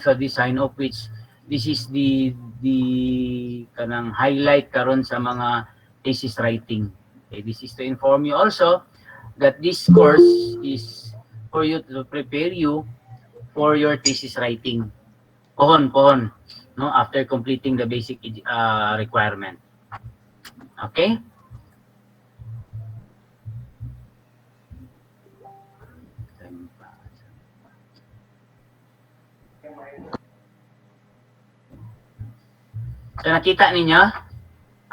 sa design of which this is the kanang highlight karon sa mga thesis writing. Okay, this is to inform you also that this course is for you to prepare you for your thesis writing. Pohon, no, after completing the basic requirement. Okay? So nakita ninyo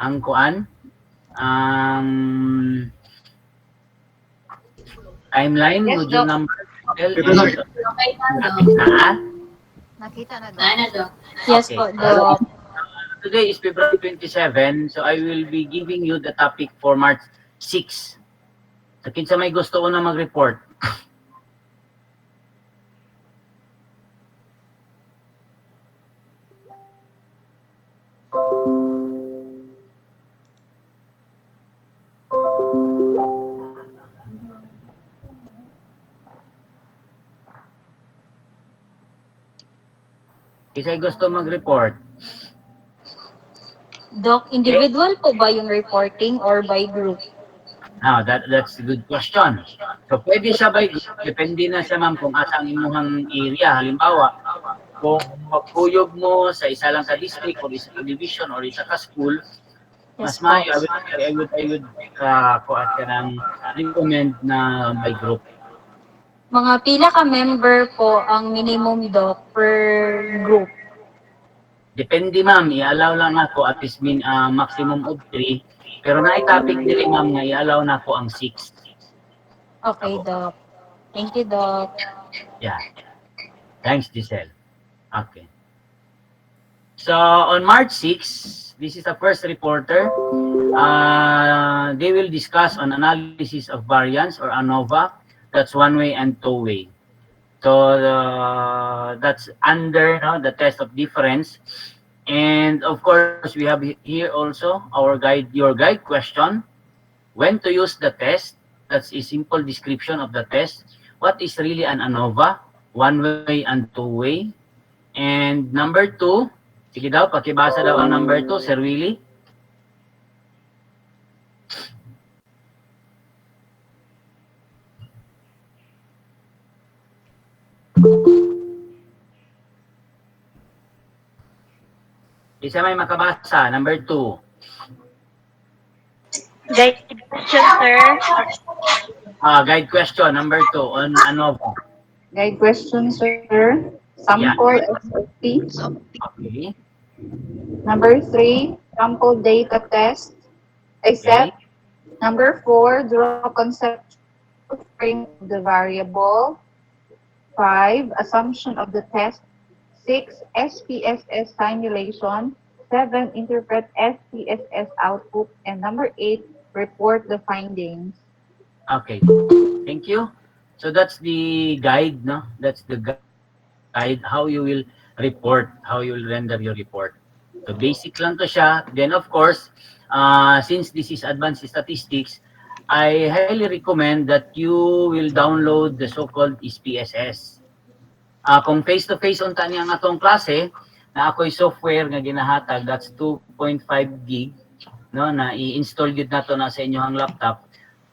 ang kuan, ang timeline, Yes, module Doc. number, Okay na, na. Nakita na daw. Ano do? Yes Okay. po, Doc. Today is February 27, so I will be giving you the topic for March 6. So kinsa may gusto ko na mag-report? Kisa'y gusto mag-report? Doc, individual po ba yung reporting or by group? Now, that's a good question. So, pwede siya by group. Depende na siya, ma'am, kung asa ang imuhang area. Halimbawa, kung magkuyog mo sa isa lang ka district or isa ka division or isa ka school, mas Yes, maayo, po. I would kuha ka ng recommend na by group. Mga pila ka member po ang minimum, Doc, per group? Depende, ma'am. I-allow lang ako at least maximum of 3. Pero na-topic nila, ma'am, na i-allow na ako ang 6. Okay, Doc. Thank you, Doc. Yeah. Thanks, Giselle. Okay. So, on March 6, this is the first reporter. They will discuss on analysis of variance or ANOVA. That's one-way and two-way. So, that's under the test of difference. And of course, we have here also your guide question. When to use the test? That's a simple description of the test. What is really an ANOVA? One-way and two-way. And number 2, sige daw, pakibasa daw ang number 2, Sir Willie. Isa may makabasa, number 2. Guide question, sir. Guide question, number 2, on ANOVA. Guide question, sir. Sample SOP. Okay. Number 3, sample data test. Except. Number 4, draw conceptual frame of the variable. 5, assumption of the test. 6, SPSS simulation. 7, interpret SPSS output. And number 8, report the findings. Okay. Thank you. So that's the guide, no? That's the guide how you will report, how you will render your report. So basic lang to siya. Then of course, since this is advanced statistics, I highly recommend that you will download the so-called SPSS. Kung face-to-face unta niya ang atong klase, na ako'y software nga ginahatag, that's 2.5 gig, no, na i-install yun na to na sa inyong laptop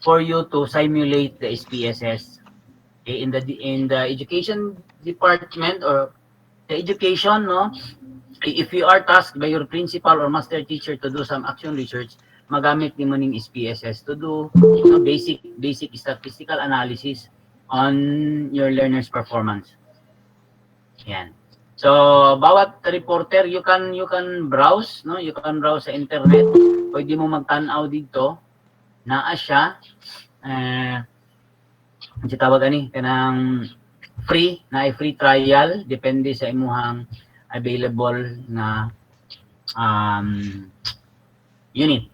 for you to simulate the SPSS. Okay, in the education department or the education, no, if you are tasked by your principal or master teacher to do some action research, magamit ni mo ning SPSS to do basic statistical analysis on your learner's performance. Yan. So, bawat reporter, you can browse, no? You can browse sa internet. Pwede mo magtanaw dito. Naa siya. Ang tawag ani kanang free trial depende sa imuhang available na unit.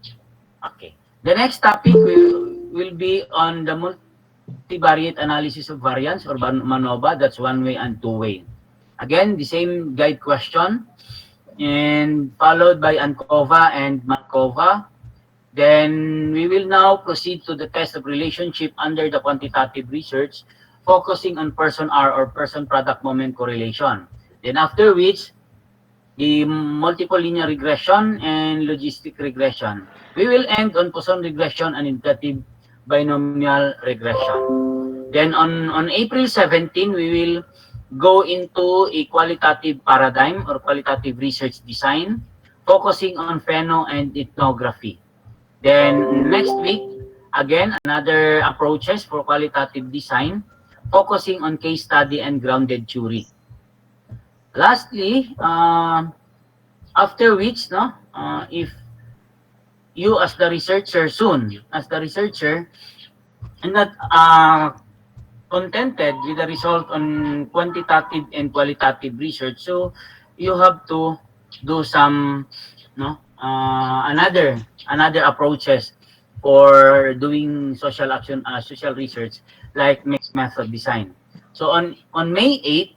Okay. The next topic will be on the multivariate analysis of variance or MANOVA. That's one-way and two-way. Again, the same guide question and followed by ANCOVA and MANCOVA. Then we will now proceed to the test of relationship under the quantitative research, focusing on person R or person product moment correlation. Then after which, the multiple linear regression and logistic regression. We will end on Poisson regression and indicative binomial regression. Then on April 17, we will go into a qualitative paradigm or qualitative research design, focusing on pheno and ethnography. Then next week, again, another approaches for qualitative design, focusing on case study and grounded theory. Lastly, after which, no, if you as the researcher soon, as the researcher, and not contented with the result on quantitative and qualitative research, so you have to do some, no, another approaches for doing social action, social research, like mixed method design. So on May 8,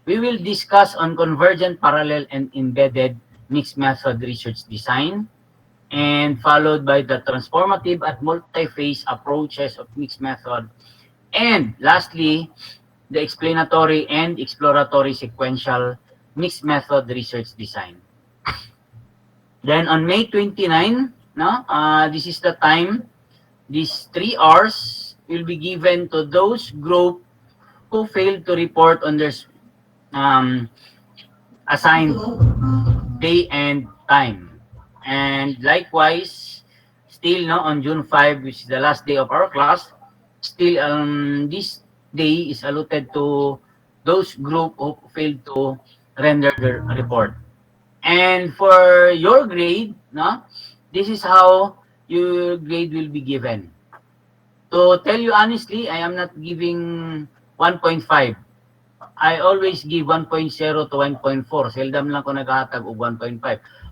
we will discuss on convergent, parallel, and embedded mixed method research design, and followed by the transformative at multi-phase approaches of mixed method, and lastly, the explanatory and exploratory sequential mixed method research design. Then on May 29, no, this is the time, these 3 hours will be given to those group who failed to report on their assigned day and time. And likewise, still, no, on June 5, which is the last day of our class, still this day is allotted to those group who failed to render the report. And for your grade, no, this is how your grade will be given. To tell you honestly, I am not giving 1.5. I always give 1.0 to 1.4. Seldom lang ko naghahatag og 1.5.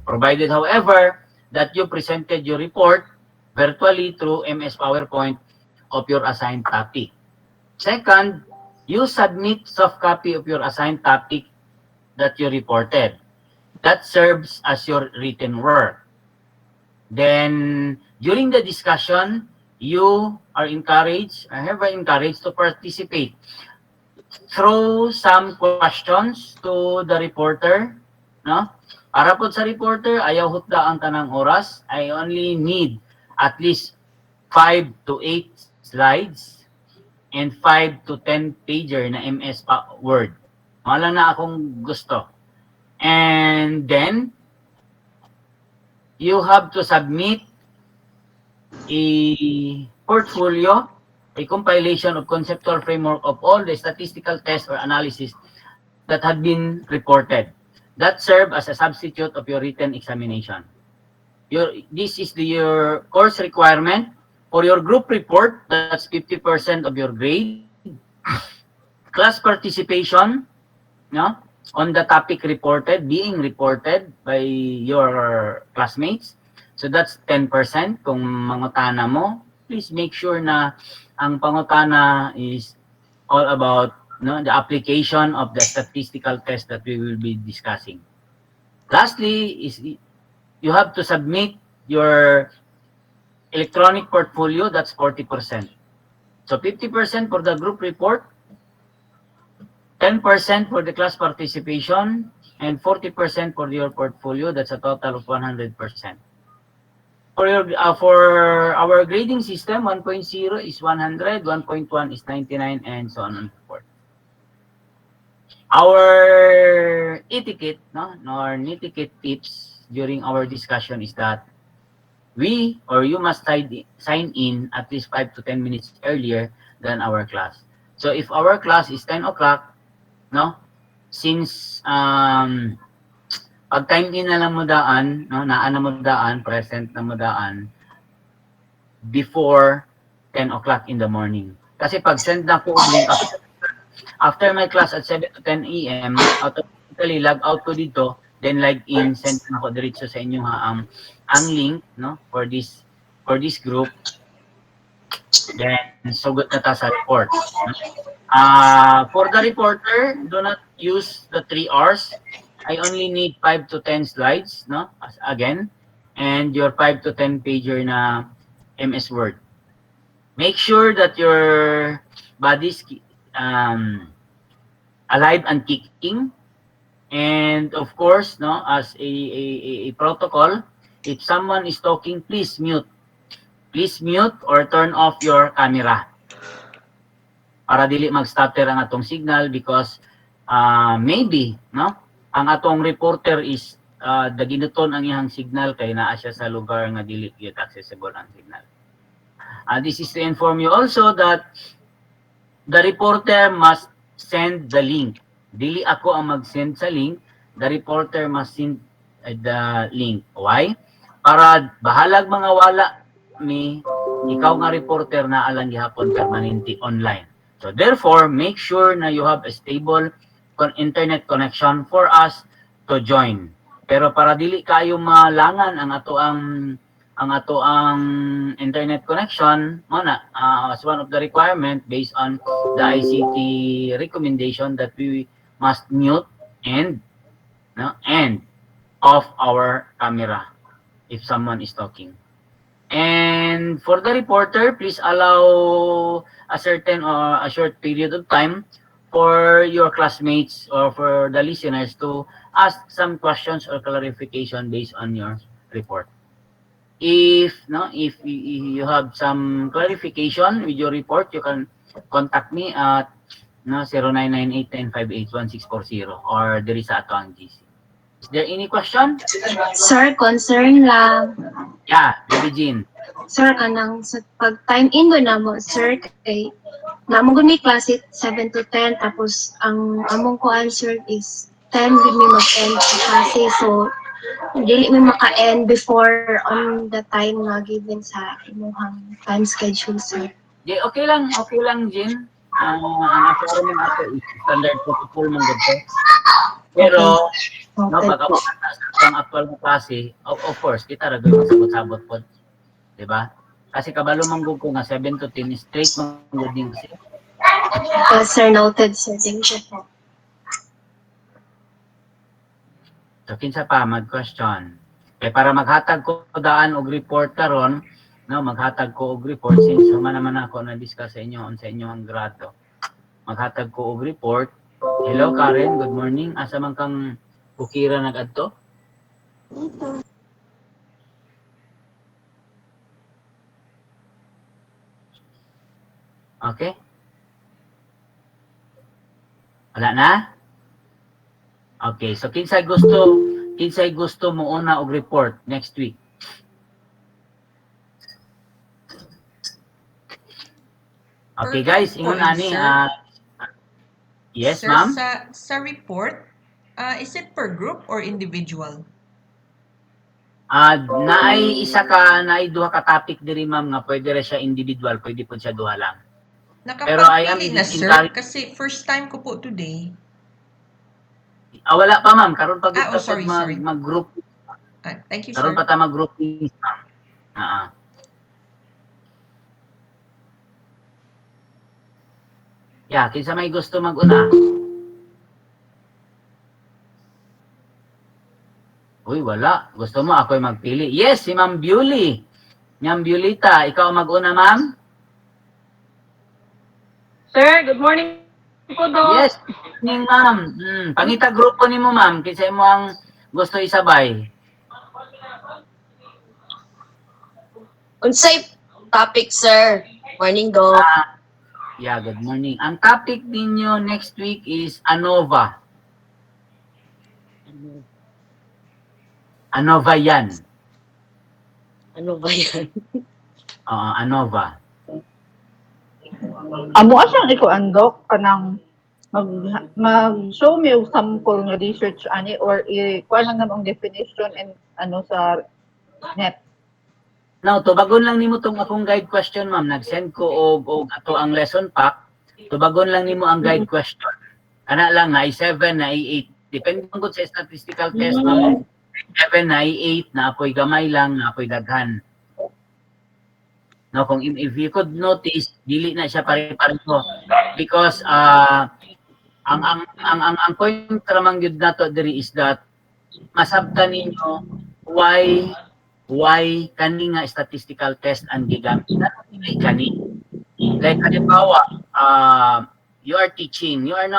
Provided, however, that you presented your report virtually through MS PowerPoint of your assigned topic. Second, you submit soft copy of your assigned topic that you reported. That serves as your written work. Then, during the discussion, you are encouraged, I have encouraged to participate. Throw some questions to the reporter, no? Para po sa reporter, ayaw hutda ang tanang oras. I only need at least 5 to 8 slides and 5 to 10 pager na MS Word. Wala na akong gusto. And then, you have to submit a portfolio, a compilation of conceptual framework of all the statistical tests or analysis that had been reported. That serve as a substitute of your written examination. This is your course requirement. For your group report, that's 50% of your grade. Class participation, no, on the topic reported, being reported by your classmates. So that's 10%. Kung mangutana mo, please make sure na ang pangutana is all about, no, the application of the statistical test that we will be discussing. Lastly, is you have to submit your electronic portfolio, that's 40%. So 50% for the group report, 10% for the class participation, and 40% for your portfolio. That's a total of 100%. For our grading system, 1.0 is 100, 1.1 is 99, and so on and so forth. Our etiquette, no, our etiquette tips during our discussion is that we or you must sign in at least 5 to 10 minutes earlier than our class. So if our class is 10 o'clock, no, since pag time in na lang mo daan, no, naan na mo daan, present na mo daan, before 10 o'clock in the morning. Kasi pag send na ko link after my class at 7 to 10 a.m., automatically log out ko dito, then log in, send na ko diretso sa inyo ang link, no, for this group. Then sugot na ta sa report. For the reporter, do not use the 3 hours. I only need 5 to 10 slides, no? Again, and your 5 to 10 pager na MS Word. Make sure that your body's alive and kicking. And of course, no, as a protocol, if someone is talking, please mute. Please mute or turn off your camera para dili mag-stutter ang atong signal because maybe, no, ang atong reporter is daginuton ang iyang signal kay naa siya sa lugar nga dili gyud accessible ang signal. This is to inform you also that the reporter must send the link. Dili ako ang mag-send sa link, the reporter must send the link. Why? Para bahalag mga wala mi ikaw nga reporter na alang gihapon permanente online. So therefore, make sure na you have a stable internet connection for us to join. Pero para dili kayo malangan ang ato ang internet connection, muna as one of the requirement based on the ICT recommendation that we must mute and off our camera if someone is talking. And for the reporter, please allow a certain or a short period of time for your classmates or for the listeners to ask some questions or clarification based on your report. If you have some clarification with your report, you can contact me at 0998-1058-1640 or diri sa ato ang GC. Is there any question? Sir, concern lang. Yeah, Baby Jean. Sir, kanang sa pag time in go na mo, sir, kay namo gud may klase 7 to 10 tapos ang among ko answer is 10 gud mi mag-end sa klase, so dili mi maka-end before on the time nga given sa imuhang time schedule, sir. Di, okay lang, Jean. Ang ako is standard protocol mong ganito. Pero, no, Okay pag po. ang actual mo klase, of course, kita ra gawin sabot-sabot po. Diba? Kasi kabalo manggug ko nga 7 to 10 straight manggug din kasi. Sir, noted, sir. Thank you po. So, kinsa pa mag-question. Kaya para maghatag ko daan og report karon, no, maghatag ko og report since human naman ako na discuss sa inyo sa inyong grado. Maghatag ko og report. Hello Karen, good morning. Asa man kang bukira nag-adto? Okay? Wala na? Okay, so kinsay gusto mo una og report next week? Okay guys, ingon ani yes Sir, ma'am. sa report, is it per group or individual? Naay duha ka topic diri ma'am nga pwede ra siya individual, pwede po siya duha lang. Pero I am Nakapagpili na, sir, encouraged- kasi first time ko po today. Wala pa ma'am, karon pa gud sorry. mag-group. Thank you, Karon sir. pa ta mag-group ma'am. Yeah, kinsa may gusto mag-una? Uy, wala. Gusto mo ako'y magpili? Yes, si Ma'am Bewley. Ma'am Bewlita, ikaw mag-una, ma'am? Sir, good morning po do. Yes, ning ma'am. Pangita grupo nimo, ma'am, kinsa imo ang gusto isabay? Unsay topic, sir? Morning, Doc. Yeah, good morning. Ang topic ninyo next week is ANOVA. ANOVA yan. Ano ba yan? ANOVA. Amo siyang ikuandok kanang mag-show me og sample nga research ani or kuan lang namang definition and sa net. Now, tubagon lang nimo tong akong guide question, ma'am. Nag-send ko og ato ang lesson pack. Tubagon lang nimo ang guide question. Kana lang na i7 na i8. Depende man gud sa statistical test, ma'am. 7 na i8 na apoy gamay lang, na apoy daghan. No, kung if you could notice, dili na siya pare-pareho because ang point ramang gyud nato diri is that masabtan ninyo why kani nga statistical test ang gigamit natin kani. Like halimbawa, you are teaching, you are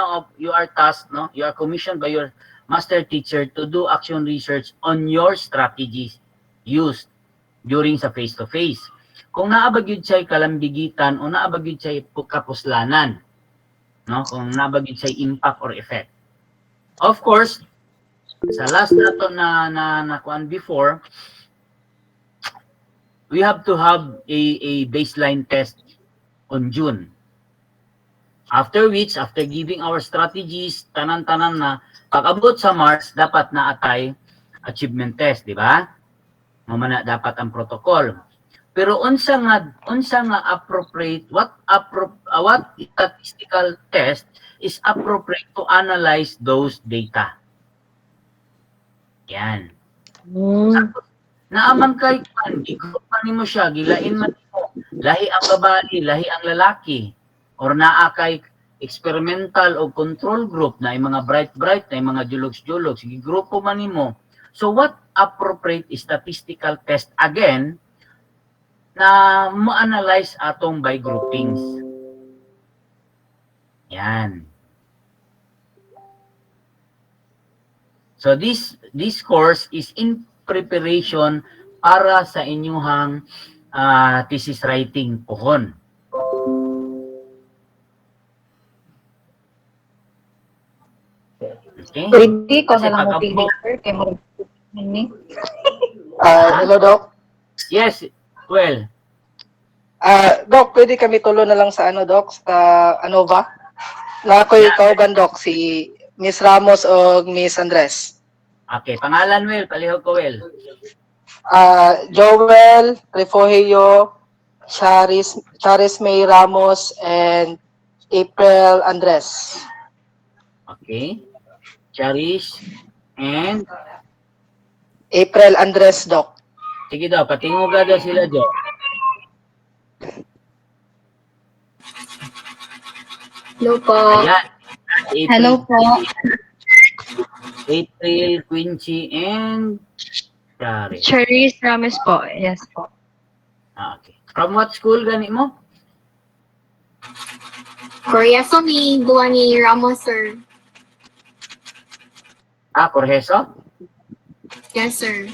tasked, no? You are commissioned by your master teacher to do action research on your strategies used during sa face-to-face. Kung naabag yun siya'y kalambigitan o naabag yun siya'y kapuslanan, no? Kung naabag yun siya'y impact or effect. Of course, sa last nato na kuan before, we have to have a baseline test on June. After which, after giving our strategies, tanan-tanan na, pag-abot sa March, dapat na-atay achievement test, di ba? Mamana dapat ang protocol. Pero unsa nga appropriate, what statistical test is appropriate to analyze those data? Yan. Naaman kay kan, i-group mo siya, gilain man mo, lahi ang babae, lahi ang lalaki, or naa kay experimental o control group na yung mga bright na yung mga julogs, i-grupo man mo. So what appropriate statistical test again na ma-analyze atong by groupings? Yan. So this course is in preparation para sa inyuhang thesis writing pohon. Okay? Pwede ko Kasi na lang mo pag- pili, sir, kay mo ni. Hello, Doc. Yes, well, Doc, pwede kami tulo na lang sa Doc, sa ANOVA? Na ako'y kauban, Doc, si Miss Ramos o Miss Andres. okay. Pangalan, Well. Palihog ko, Well. Joel Refugio, Charis May Ramos, and April Andres. Okay. Cherish and April Andres, Doc. sige daw, patinguga daw sila, Jo. Hello po. Ayan. April, Hello po. April, Quincy, and Cherish. Cherise Ramos po. Yes po. Okay. From what school gani mo? Korea Sumi, Buwani Ramos, sir. Corheso? Yes, sir.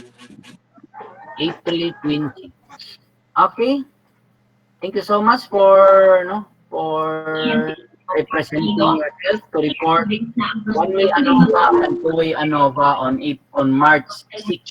April 20. Okay. Thank you so much for representing yourself to report one-way ANOVA and two-way ANOVA on March 6.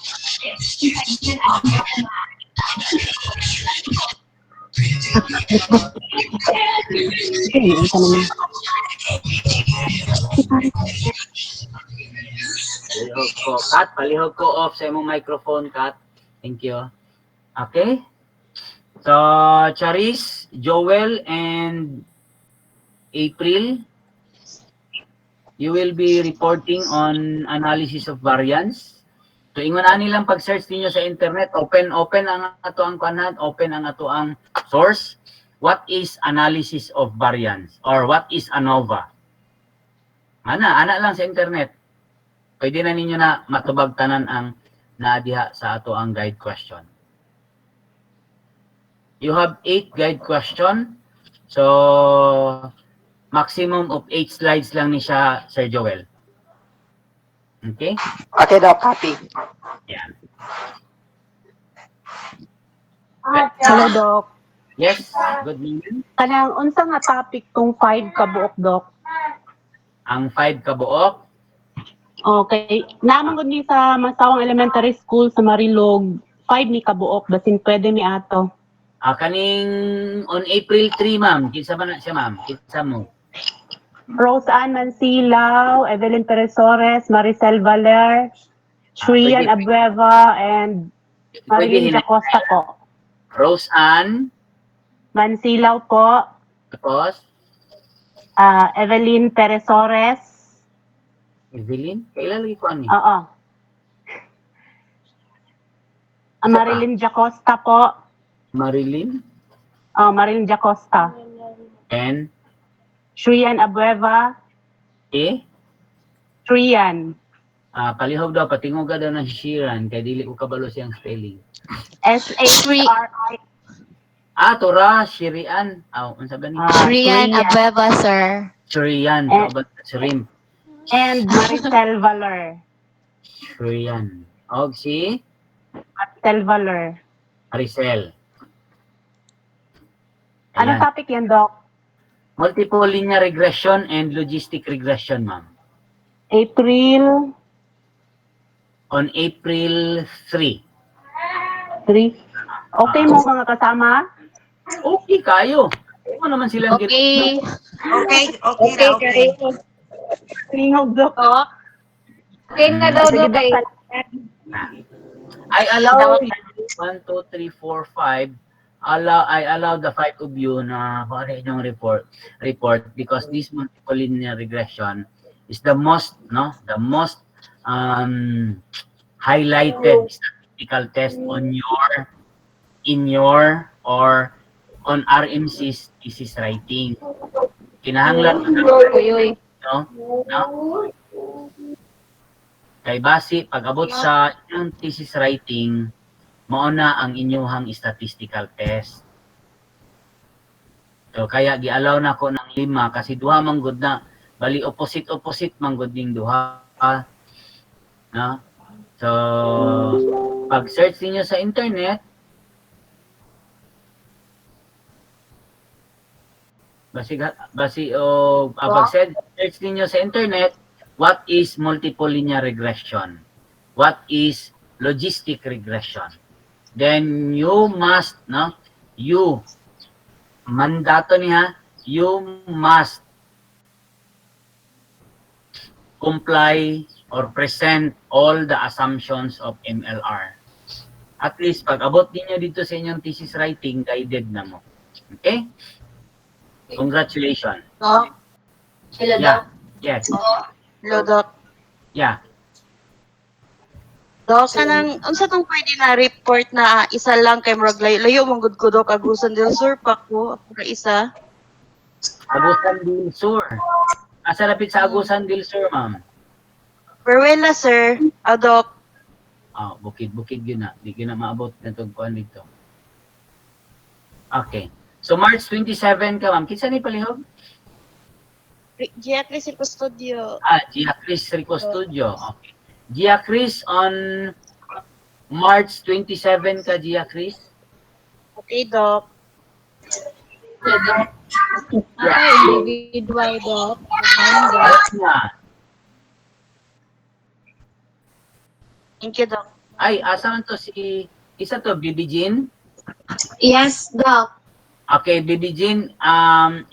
Palihog ko off sa imong microphone, Kat. Thank you. Okay? So, Charis, Joel, and April, you will be reporting on analysis of variance. So, ingon ani lang pag-search niyo sa internet, open ang ato ang kanhan, open ang ato ang source. What is analysis of variance or what is ANOVA? Ana lang sa internet. Pwede na ninyo na matubag tanan ang naadiha sa ato ang guide question. You have 8 guide question. So, maximum of 8 slides lang ni siya, Sir Joel. Okay? Okay, Doc, copy. Yan. Hello, Doc. Yes, good morning. Kanang unsa nga topic tong 5 kabuok, Doc? Ang 5 kabuok, Okay. Naman gud ni sa Masawang Elementary School sa Marilog, 5 ni kabuok, basin pwede ni ato. kaning on April 3, ma'am. Kinsa ba na siya, ma'am? Kinsa mo? Rose Ann Mancilaw, Evelyn Peresores, Maricel Valer, Shrian pwede. Abueva, and Pwede Marilyn hinay. Jacosta po. Rose Ann, Mancilaw po, tapos, Evelyn Peresores, Evelyn? Kailan lagi ko ani? oo. Marilyn Jacosta po, Marilyn Marilyn Jacosta. and Shrian Abueva, Shrian. palihog daw, patingog daw ng Shiran, kaya dili ko kabalo siyang spelling. S-H-R-I. Tora, Shirian. Unsa ba ni? Shrian Abueva, sir. Shirian. Eh. Shrimp. And Maricel Valor. Sure yan. Og si Maricel Valor. Maricel. Anong Ayan. topic yan, Doc? Multiple linear regression and logistic regression, ma'am. April On April 3. 3. Okay mo mga kasama? Okay kayo. Ano naman silang Okay. Okay. Lingog, Doc. Okay na daw, Sige, Doc. Doc. I allow 1, 2, 3, 4, 5. I allow the 5 of you na kung ano inyong report because this multiple linear regression is the most highlighted statistical test in your or on RMC's thesis writing. Kinahanglan no? Kay base pag-abot sa inyong thesis writing, mauna ang inyuhang statistical test. So kaya gi-allow na ko ng 5 kasi duha man gud na bali opposite man gud ning duha. No? So pag search niyo sa internet pag search niyo sa internet, what is multiple linear regression? What is logistic regression? Then you must, mandato niya, you must comply or present all the assumptions of MLR. At least, pag abot niyo dito sa inyong thesis writing, guided na mo. Okay? Congratulations. Doc. Hello, Yeah. Doc. Yes. Hello, Doc. Yeah. Doc, kanang, unsa tong pwede na report na isa lang kay murag layo mong gud ko, Doc, Agusan del Sur pa ko, para isa. Agusan del Sur. Asa lapit sa Agusan del Sur, ma'am? Perwela, sir. Doc. Bukid yun na. Di ko na maabot na itong kuhan dito. Okay. So, March 27 ka, ma'am. Kinsa ni palihog? Gia Cris Studio. Gia Cris Rico Studio. Okay. Gia Cris on March 27 ka, Gia Cris? Okay, Doc. Individual, Doc. Thank you, Doc. Ay, asa man to isa to, Bibi Jean? Yes, Doc. Okay, Bibi Jean,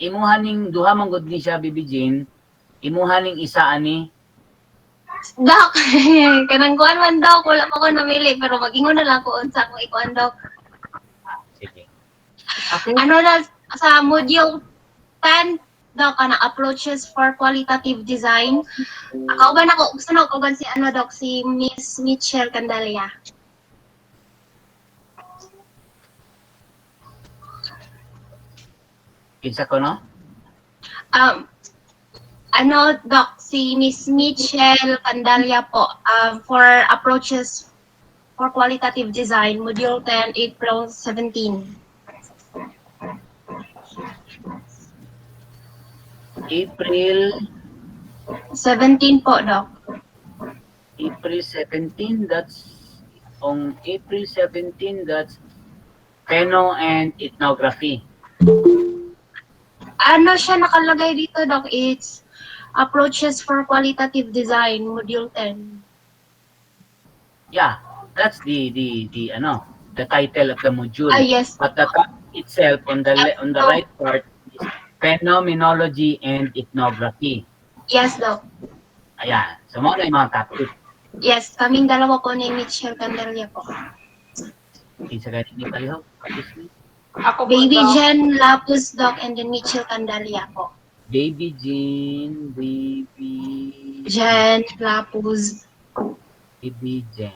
imuhaning duha man gud ni siya, Bibi Jean. Imuhaning isa ani. Doc, kanang kuan man, Doc. Wala pa ko namili, pero mag-ingon na lang ko unsa akong ikuan, Doc. Sige. Okay. Ano na, sa module 10, Doc, approaches for qualitative design. Ako ba na ko, gusto na ko si Doc, si Miss Mitchell Candalia. Kinsa ko, no? Doc, si Miss Mitchell Candalia po, for approaches for qualitative design, module 10, April 17. April 17 po, Doc. April 17, that's on April 17, that's Peno and Ethnography. Ano siya nakalagay dito, Doc? It's approaches for qualitative design, module 10. Yeah, that's the title of the module. Yes. But the topic itself on the right part is Phenomenology and Ethnography. Yes, Doc. Ayan. So, mga na yung mga topic. Yes, kaming dalawa po ni Mitchell Candalia po. Kinsa ganit ni palihog? Baby Jen Lapus, Doc, and then Mitchell Candalia po. Baby Jean, Jen Lapus. Baby Jen.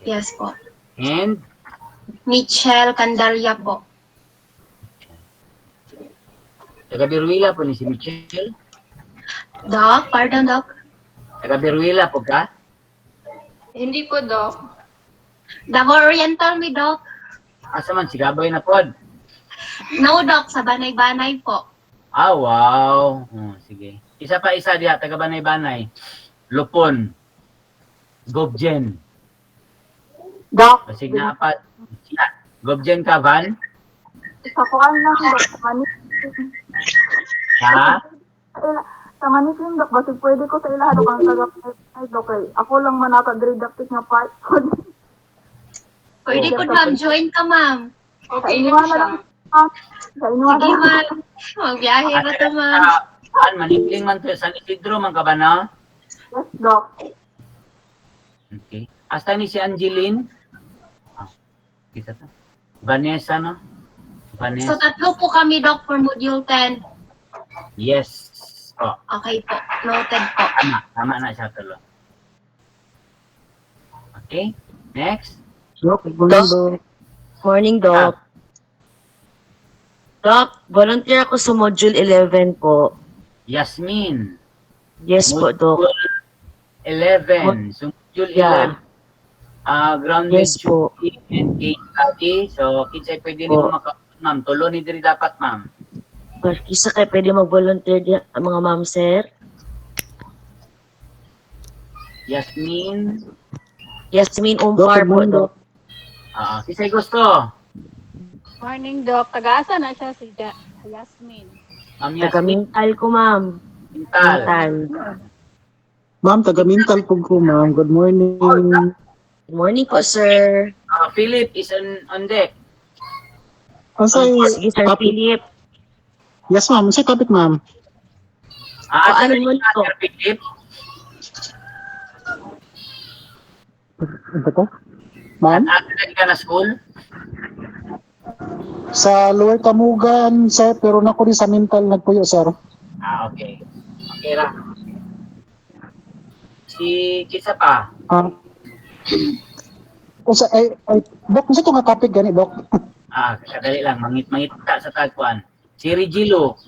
Yes po. And Mitchell Candalia po. taga-Biruila po ni si Michelle. Doc, pardon, Doc. Taga-Biruila po ka? Hindi po, Doc. Davao Oriental mi, Doc. Asa man, si Gaboy na pod. No, Doc, sa Banay-Banay po. Wow. Oh, sige. Isa pa isa diha, taga Banay-Banay. Lupon. Gobjen. Doc, Basig na apat. Gobjen ka, Van? kakuan lang, Doc. Ha? Sa Manisim, Doc. Basig pwede ko sa ilaha, Doc. Ang tagap ay, Doc. Ako lang manaka-didactic na part. Pwede po, ma'am. Join ka, ma'am. Sa inuha na lang. Sa inuha na Sige, lang. ma'am. Magbiyahe ba ito, ma'am? Manipling man to. San Isidro, man ka ba na? Yes, Doc. Okay. Hasta ni si Angeline? Kita to. Vanessa, no? So, Vanessa. tatlo po kami, Doc, for Module 10. Yes. Oh, Okay po. Noted po. tama. Tama na siya tulo. Okay. Next. Morning, Doc. Doc, volunteer ako sa Module 11 po. Yasmin. Yes po, Doc. Module 11. So, Module 11. Yeah. Grounded Yes po. duty and case study. So, kinsay pwede Po. nimo ma'am. Tulo ni diri dapat, ma'am. Kisa kayo pwede mag-volunteer di mga ma'am, sir? Yasmin. Yasmin Umpar po, Doc. Kinsay gusto? Morning, Doc. Taga-asa na siya si Yasmin. Ma'am Yasmin. Taga-mental ko, ma'am. Mental. Mental. Ma'am, taga-mental po ko, ma'am. Good morning. Good morning po, sir. Philip is on deck. Sige, Sir Philip. Yes, ma'am. Sa topic, ma'am. Asa ano na mo yung to? Sir Philip? Ano to? Ma'am? Asa na ka na school? Sa Lower Tamugan, sir, pero nako rin sa mental nagpuyo, sir. Okay. Okay ra. Si kisa pa. Dok, sa ito nga topic gani, Dok? Kadali lang. Mangit ka sa tagpuan. Si Regilo.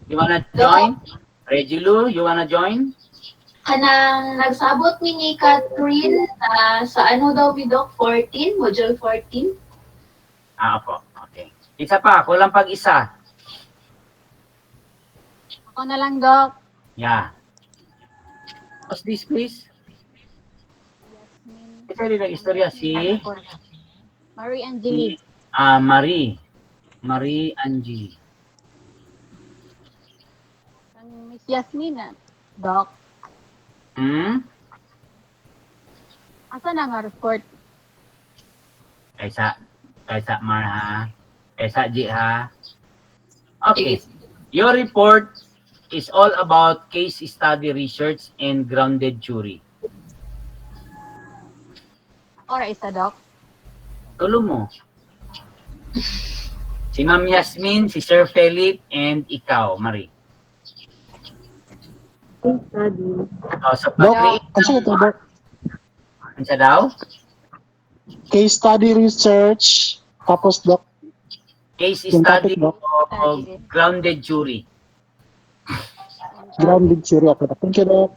You wanna join? Regilo, you wanna join? Kanang nagsabot ni Catherine sa ano daw Doc 14, module 14. Opo. Okay. Isa pa, kulang pag isa. Ako na lang, Doc. Yeah. What's this, please? Ito rin ang istorya si Marie Angelique. Marie Angie. Ang Miss Yasmin, Doc. Asa na nga report? Kaysa Mar ha. Kaysa G ha. Okay. Your report is all about case study research and grounded jury. Or isa, Doc? Tulo mo. Si Ma'am Yasmin, si Sir Philip, and ikaw, Marie. So pag-create ano daw? Case study research, tapos, Dok. Case Yung study topic, Doc. of grounded jury. Grounded jury ako. Thank you, Dok.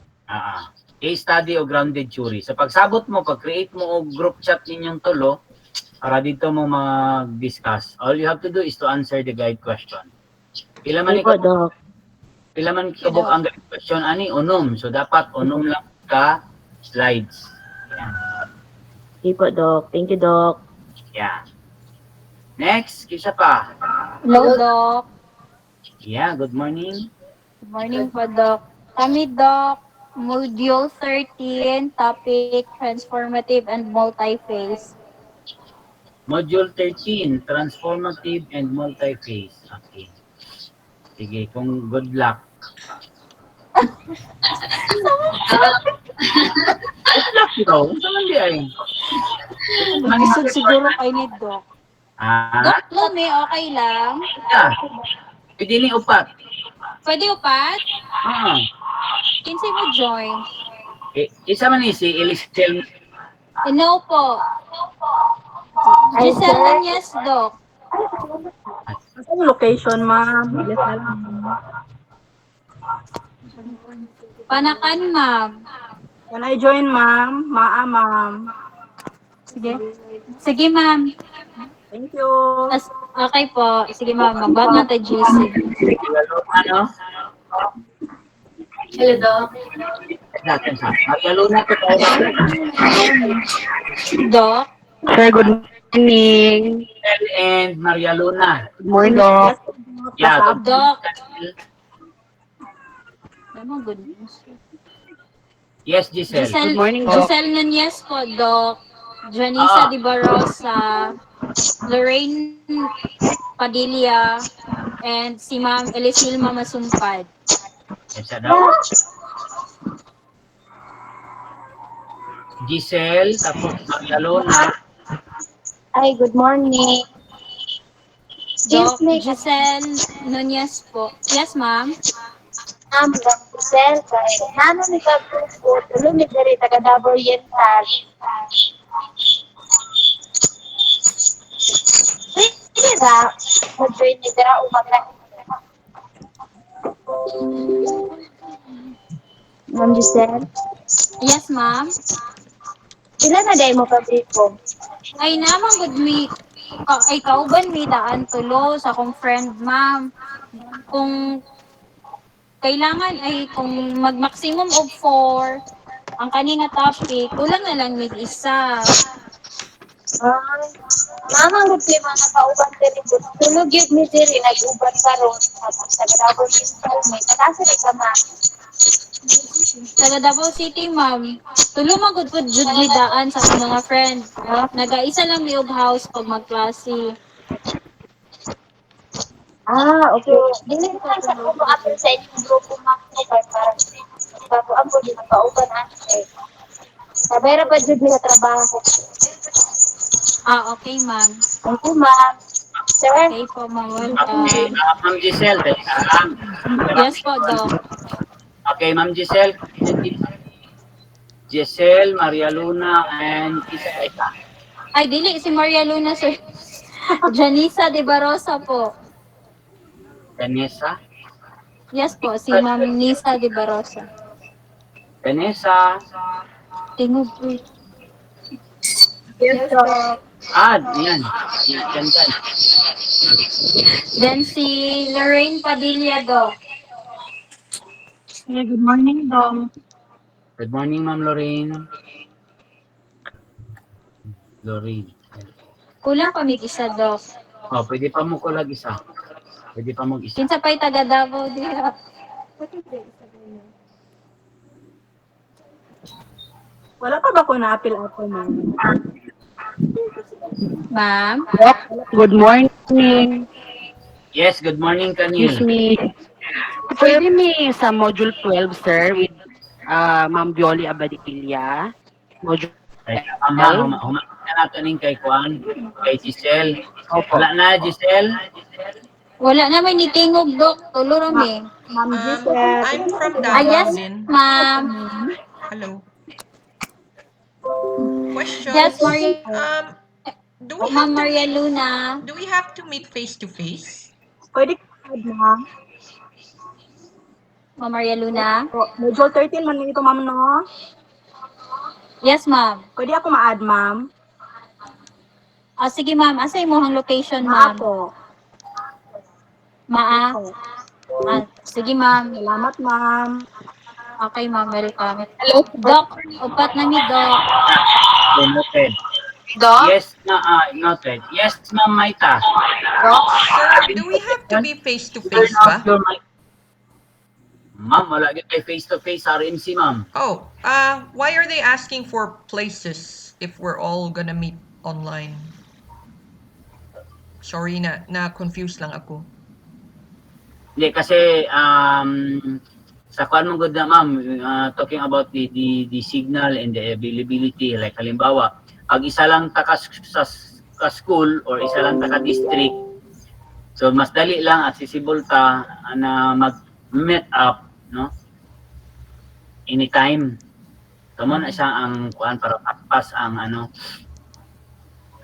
Case study o grounded jury. So pagsabot mo, pag-create mo o group chat ninyong tulo, para dito mo mag-discuss. All you have to do is to answer the guide question. Pila man ikaw, Doc. pila man kabuk ang guide question, ani, unom. So dapat unom lang ka slides. Sige po, Doc. Thank you, Doc. Yeah. Next, kisa pa. Hello, Doc. Yeah, good morning. Good morning po, Doc. Kami, Doc. Module 13, topic transformative and multi-phase. Module 13, transformative and multi-phase. Okay. Sige, kung good luck. Good luck ito. Saan di ay? Mag-isod siguro kay ni Doc. Ah, Doc, may okay lang. yeah. Pwede ni upat. Pwede upat? Kinsay mo join? Isa man ni si Elisel. No po. Giselle Nanyes, Doc. Saan location, ma'am? Bilis na lang. Panakan, ma'am. Can I join, ma'am? Ma'am. Sige. Sige, ma'am. Thank you. Okay po. Sige, ma'am. Mag-back na tayo, GC. Ano? Hello, Doc. Natin sa Maria Luna to tayo. Doc, Sir, good morning. And Maria Luna. Good morning, Doc. Yeah. Doc. Ano, good news. Yes, Giselle. Good morning, Doc. Giselle Nunez po, Doc. Janisa Di Barosa, Lorraine Padilla, and si Ma'am Elisilma Masumpad. Yes, daw. Giselle, tapos Maria Luna. Ay, good morning. Doc, Excuse me, Giselle Nunez po. Yes, ma'am. ma'am, Giselle, kay nano ni Kapupo, tulo ni Dari taga Davao Oriental. Pwede ra, mag-join ni Dara umaga. Ma'am Giselle, Yes, ma'am. sila na dahil mo pabriko. Ay naman good me. Ay kauban mi daan tulo sa akong friend, ma'am. Kung kailangan ay kung mag-maximum of 4 ang kanina topic, kulang na lang mig isa. Ay, mama, good kay mga kauban diri. Tulog yun ni Diri, nag-uban karon. Tapos taga Davao Oriental, may katasa ni sa ma'am. Taga Davao City, ma'am. Tulo magud pud jud mi daan sa akong mga friend. Nagaisa lang mi og house pag magklase. Ah, okay. Dili na sa ko mo-apply sa inyong grupo ma'am ko kay parang bago ako di nakauban ate. Sabay ra pa jud nila trabaho. Ah, okay, ma'am. Thank you, ma'am. Sir, Okay po, ma'am. Okay, Welcome. Ma'am Giselle. Yes po, Doc. Okay, Ma'am Giselle. Giselle, Maria Luna, and Isa. Ay, dili si Maria Luna, sir. Janisa De Barosa po. Vanessa. Yes po, si Ma'am Nisa De Barosa. Vanessa. Tingog po. yes, sir. Yan. Yan. Then si Lorraine Padilla, Doc. Good morning, Doc. Good morning, Ma'am Lorraine. Lorraine. Kulang pa mig isa, Doc. Oh, pwede pa mo kulag isa. Pwede pa mo isa. Kinsa pa'y taga Davao diha. Wala pa ba ko na-appeal ako, ma'am? Ma'am? Doc, good morning. Yes, good morning, Excuse Kanil. me. Pwede mi sa module 12, sir, with Ma'am Violi Abadilla. Module Humana nato ning kay Juan, kay Giselle. Opo. Wala na, Giselle? Wala na may nitingog, Doc. Tulo rami. Ma'am Giselle. I'm from Ah, Davao yes, din. ma'am. Hello. Question. Yes, Maria. Do we have Ma'am to Maria meet, Luna. do we have to meet face to face? Pwede ka, ma'am. Ma'am Maria Luna. Module 13 man ito, ma'am, no? Yes, ma'am. Pwede ako ma-add, ma'am. Ah, sige, ma'am. Asa mo ang location, Maa ma'am? po. Maa. Ah, sige, ma'am. Salamat, ma'am. Okay, ma'am. Welcome. Hello, Doc. Upat na mi, Doc. Okay, noted. Doc? Yes, noted. Yes, Ma'am Maita. Doc? Sir, do we have to be face to face ba? Ma'am, wala kay face to face RMC, ma'am. Oh, why are they asking for places if we're all gonna meet online? Sorry na confused lang ako. Hindi kasi sa kwan mo good na ma'am, talking about the signal and the availability, like halimbawa, pag isa lang taka sa school or isa lang taka district, so mas dali lang, accessible ta na mag-meet up, no? Anytime. Tama na siya ang kuan para papas ang ano.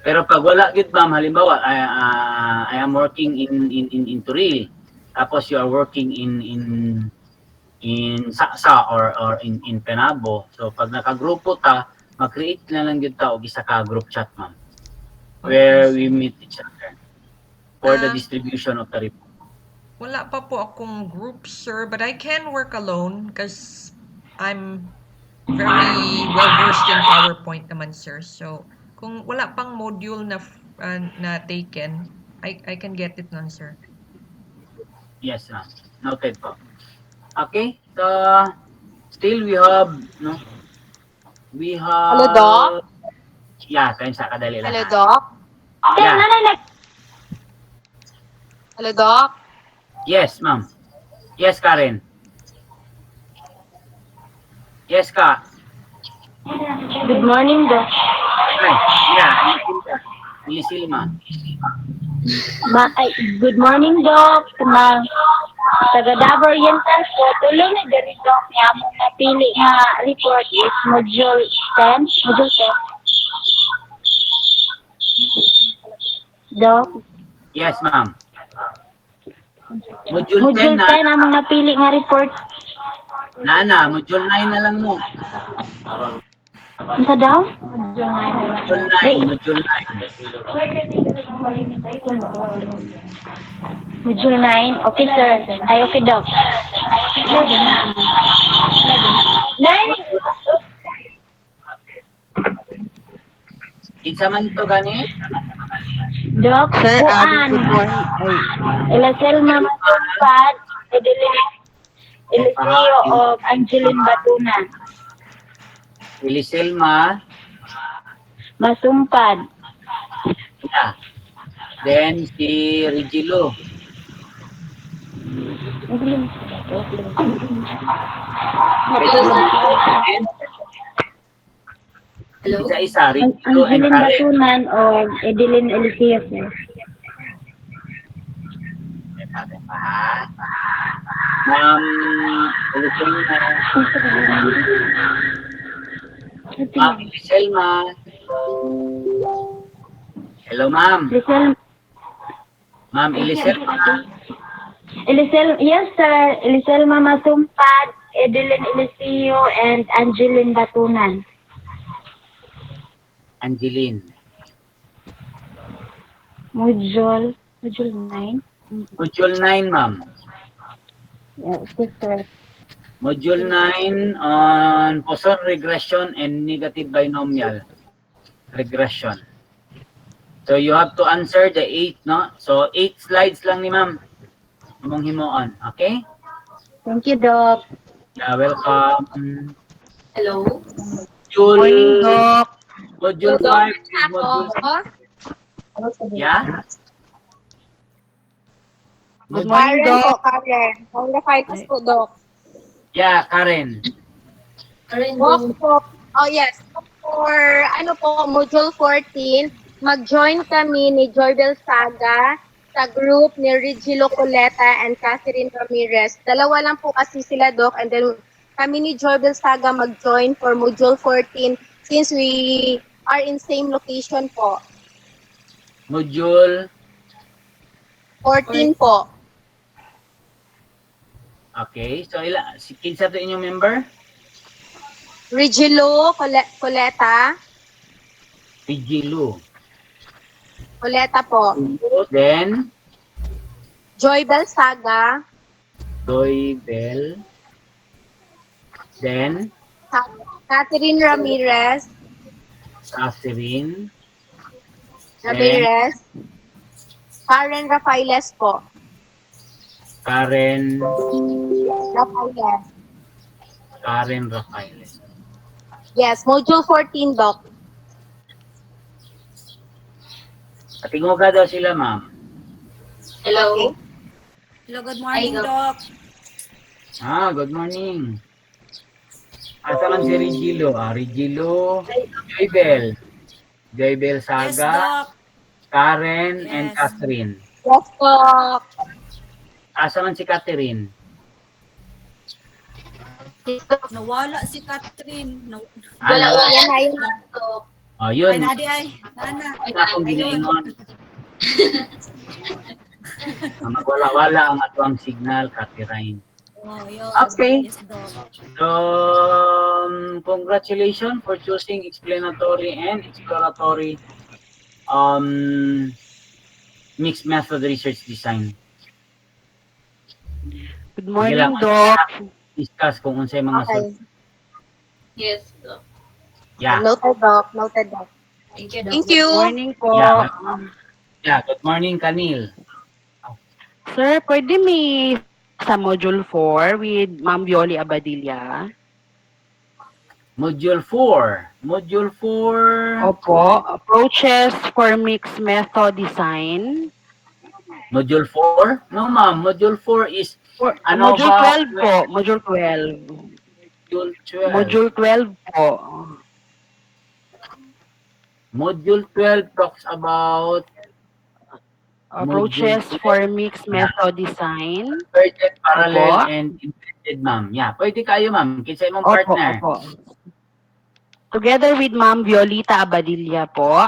Pero pag wala gid ma'am, halimbawa I am working in Turil, tapos you are working in Saksa or in Penabo. So pag nakagrupo ta, mag-create na lang gid ta og isa ka group chat, ma'am, where we meet each other for the distribution of the report. Wala pa po akong group, sir, but I can work alone because I'm very well-versed in PowerPoint naman, sir. So, kung wala pang module na taken, I can get it nun, sir. Yes, ma'am. Noted po. Okay, so still we have, no? We have... Hello, Doc? Yeah, tayo sa kadali lang. Hello, Doc? Yeah. Hello, Doc? Yes, ma'am. Yes, Karen. Yes, Ka. Good morning, Doc. Hi. Yeah, Ilisilma. Good morning, Doc. Taga Davao Oriental po. Tuloy na diri, Doc. Niya mong napili nga report is Module 10. Module 10. Doc? Yes, ma'am. Module 10 Module na. 10 among napili nga report. Nana, module 9 na lang mo. Ano daw? Module 9, module 9. Module 9. Okay, sir. Ay, okay, Doc. 9. Kinsa man to gani? Doc, Sir, Juan. good morning. Elasel Mamasumpad, Eliseo of Angeline Batunan. Ilisilma. Masumpad. Yeah. Then si Regilo. Hello? Isa-isa, Regilo and Angeline Karen. Batunan o Edeline Eliseo, sir. Ma'am, Ilisilma. Ma'am Iliselma. Hello, ma'am. Ma'am Iliselma. Yes, sir. Eliselma Masumpad, Edeline Eliseo, and Angeline Batunan. Angeline. Module 9. Module 9, ma'am. Yes, sir. Module 9 on Poisson regression and negative binomial regression. So you have to answer the 8, no? So 8 slides lang ni ma'am. Imong himuon, okay? Thank you, Doc. Yeah, welcome. Hello? Module, Doc. module 5 is module... Yeah? Good morning, Doc. Karen. Coronavirus po, Doc. Yeah, Karen. Doc po. Oh, yes. For, Module 14, mag-join kami ni Joybel Saga sa group ni Regilo Coleta and Catherine Ramirez. Dalawa lang po kasi sila, Doc. And then, kami ni Joybel Saga mag-join for Module 14 since we are in same location po. Module 14 po. Okay, so kinsa to inyong member? Regilo Coleta. Regilo. Coleta po. Then Joybel Saga. Joybel. Then Catherine Ramirez. Catherine. Ramirez. Karen Rafaeles po. Karen Rafaeles. Karen Rafaeles. Yes, Module 14, Doc. Katingoga daw sila, ma'am. Hello? Hello, good morning, Doc. Good morning. Asa man si Regilo? Regilo, Joybel. Joybel Yes, Saga, Doc. Karen, and Yes. Catherine. Yes, Doc. Asa man si Catherine? Nawala si Catherine. Wala, Ano? wala. Yan na yun. Oh, yun. Ay, nadi ay. Nana. Ina akong ginaingon. Magwala-wala ang atong signal, Catherine. Oh, yun. Okay. Yes, Doc. So, congratulations for choosing explanatory and exploratory mixed method research design. Good Sige morning, lang, Doc. discuss kung unsay mga Okay. Yes, Doc. Yeah. Noted, Doc. Noted, Doc. Thank you, Doc. Thank you. Good morning po. Yeah, good morning, Kanil. Sir, pwede may sa Module 4 with Ma'am Violi Abadilla? Module 4. Module 4. Opo. Approaches for mixed method design. Module 4? No, ma'am. Module 4 is Module 12 po. Module 12. Module 12. Module 12 po. Module 12 talks about Approaches for mixed method design. convergent, parallel, Opo. and embedded, ma'am. Yeah, pwede kayo, ma'am. Kinsa imong Opo, partner. opo. Together with Ma'am Violita Abadilla po.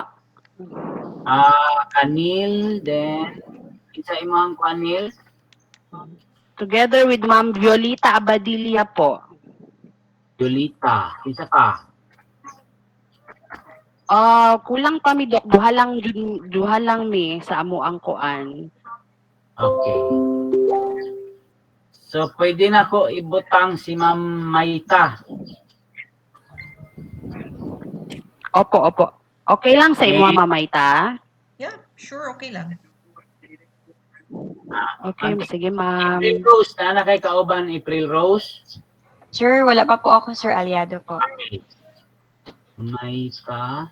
Kanil, then kinsa imong Kanil? Together with Ma'am Violita Abadilla po. Violita. Kinsa pa? Kulang kami, Dok. Duha lang mi sa amo ang kuan. Okay. So, pwede na ko ibutang si Ma'am Maita. Opo, opo. Okay lang sa imo, Ma'am Maita? Yeah, sure, okay lang. Okay, sige, Ma'am. April Rose, na kay kauban April Rose? Sir, wala pa po ako, Sir Aliado po. Okay. Maita.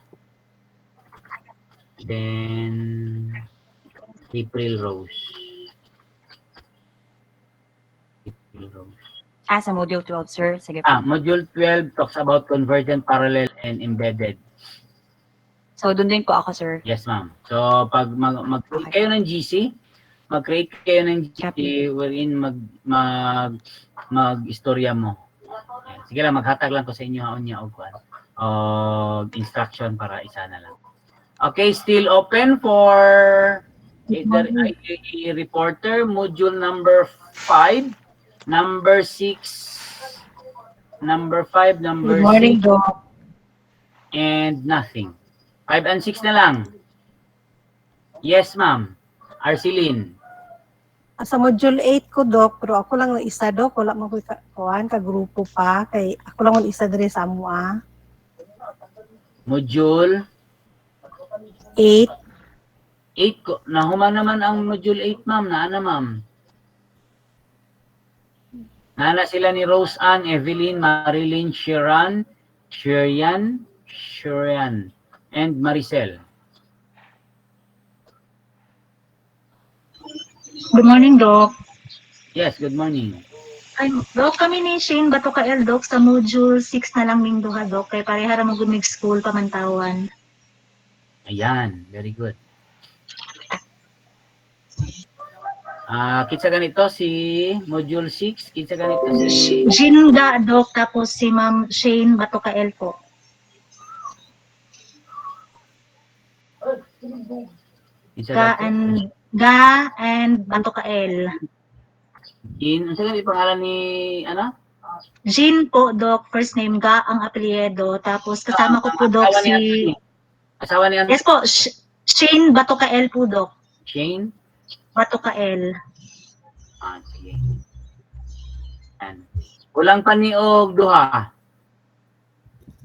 Then, April Rose. April Rose. Sa Module 12, Sir. Sige po. Module 12 talks about convergent, parallel, and embedded. So, doon din po ako, Sir. Yes, ma'am. So, pag mag-create kayo ng GC, mag-create kayo ng GC wherein mag-istorya mo. Sige lang, maghatag lang ko sa inyo haon niya o instruction para isa na lang. Okay, still open for either IAE reporter, module number 5, number 6, number 5, number 6. Good morning, Doc. And nothing. 5 and 6 na lang. Yes, ma'am. Arceline. Sa module 8 ko, Doc, pero ako lang na isa, Doc. Wala mo ko ka-grupo pa. Kay ako lang isa dire sa mua. Module 8. 8 ko. Nahuman naman ang module 8, ma'am. Naana, ma'am. Naana sila ni Rose Ann, Evelyn, Marilyn, Sherian, and Maricel. Good morning, Doc. Yes, good morning. Doc, kami ni Shane Bato ka Doc, sa module 6 na lang ning duha, Doc. Kay parehara mo gud school pamantawan. Ayan, very good. Kitsa ganito si module 6, kitsa ganito si Jinda, Doc, tapos si Ma'am Shane Bato ka po. Ga and Bato ka Jin, ano yung pangalan ni, ano? Jin po, Doc, first name, Ga ang apelyido. Tapos kasama ko po, Doc, si... Asawa niya? Yes po, Shane Bato ka po, Doc. Shane? Bato ka Sige. Yan. Kulang pa ni og duha.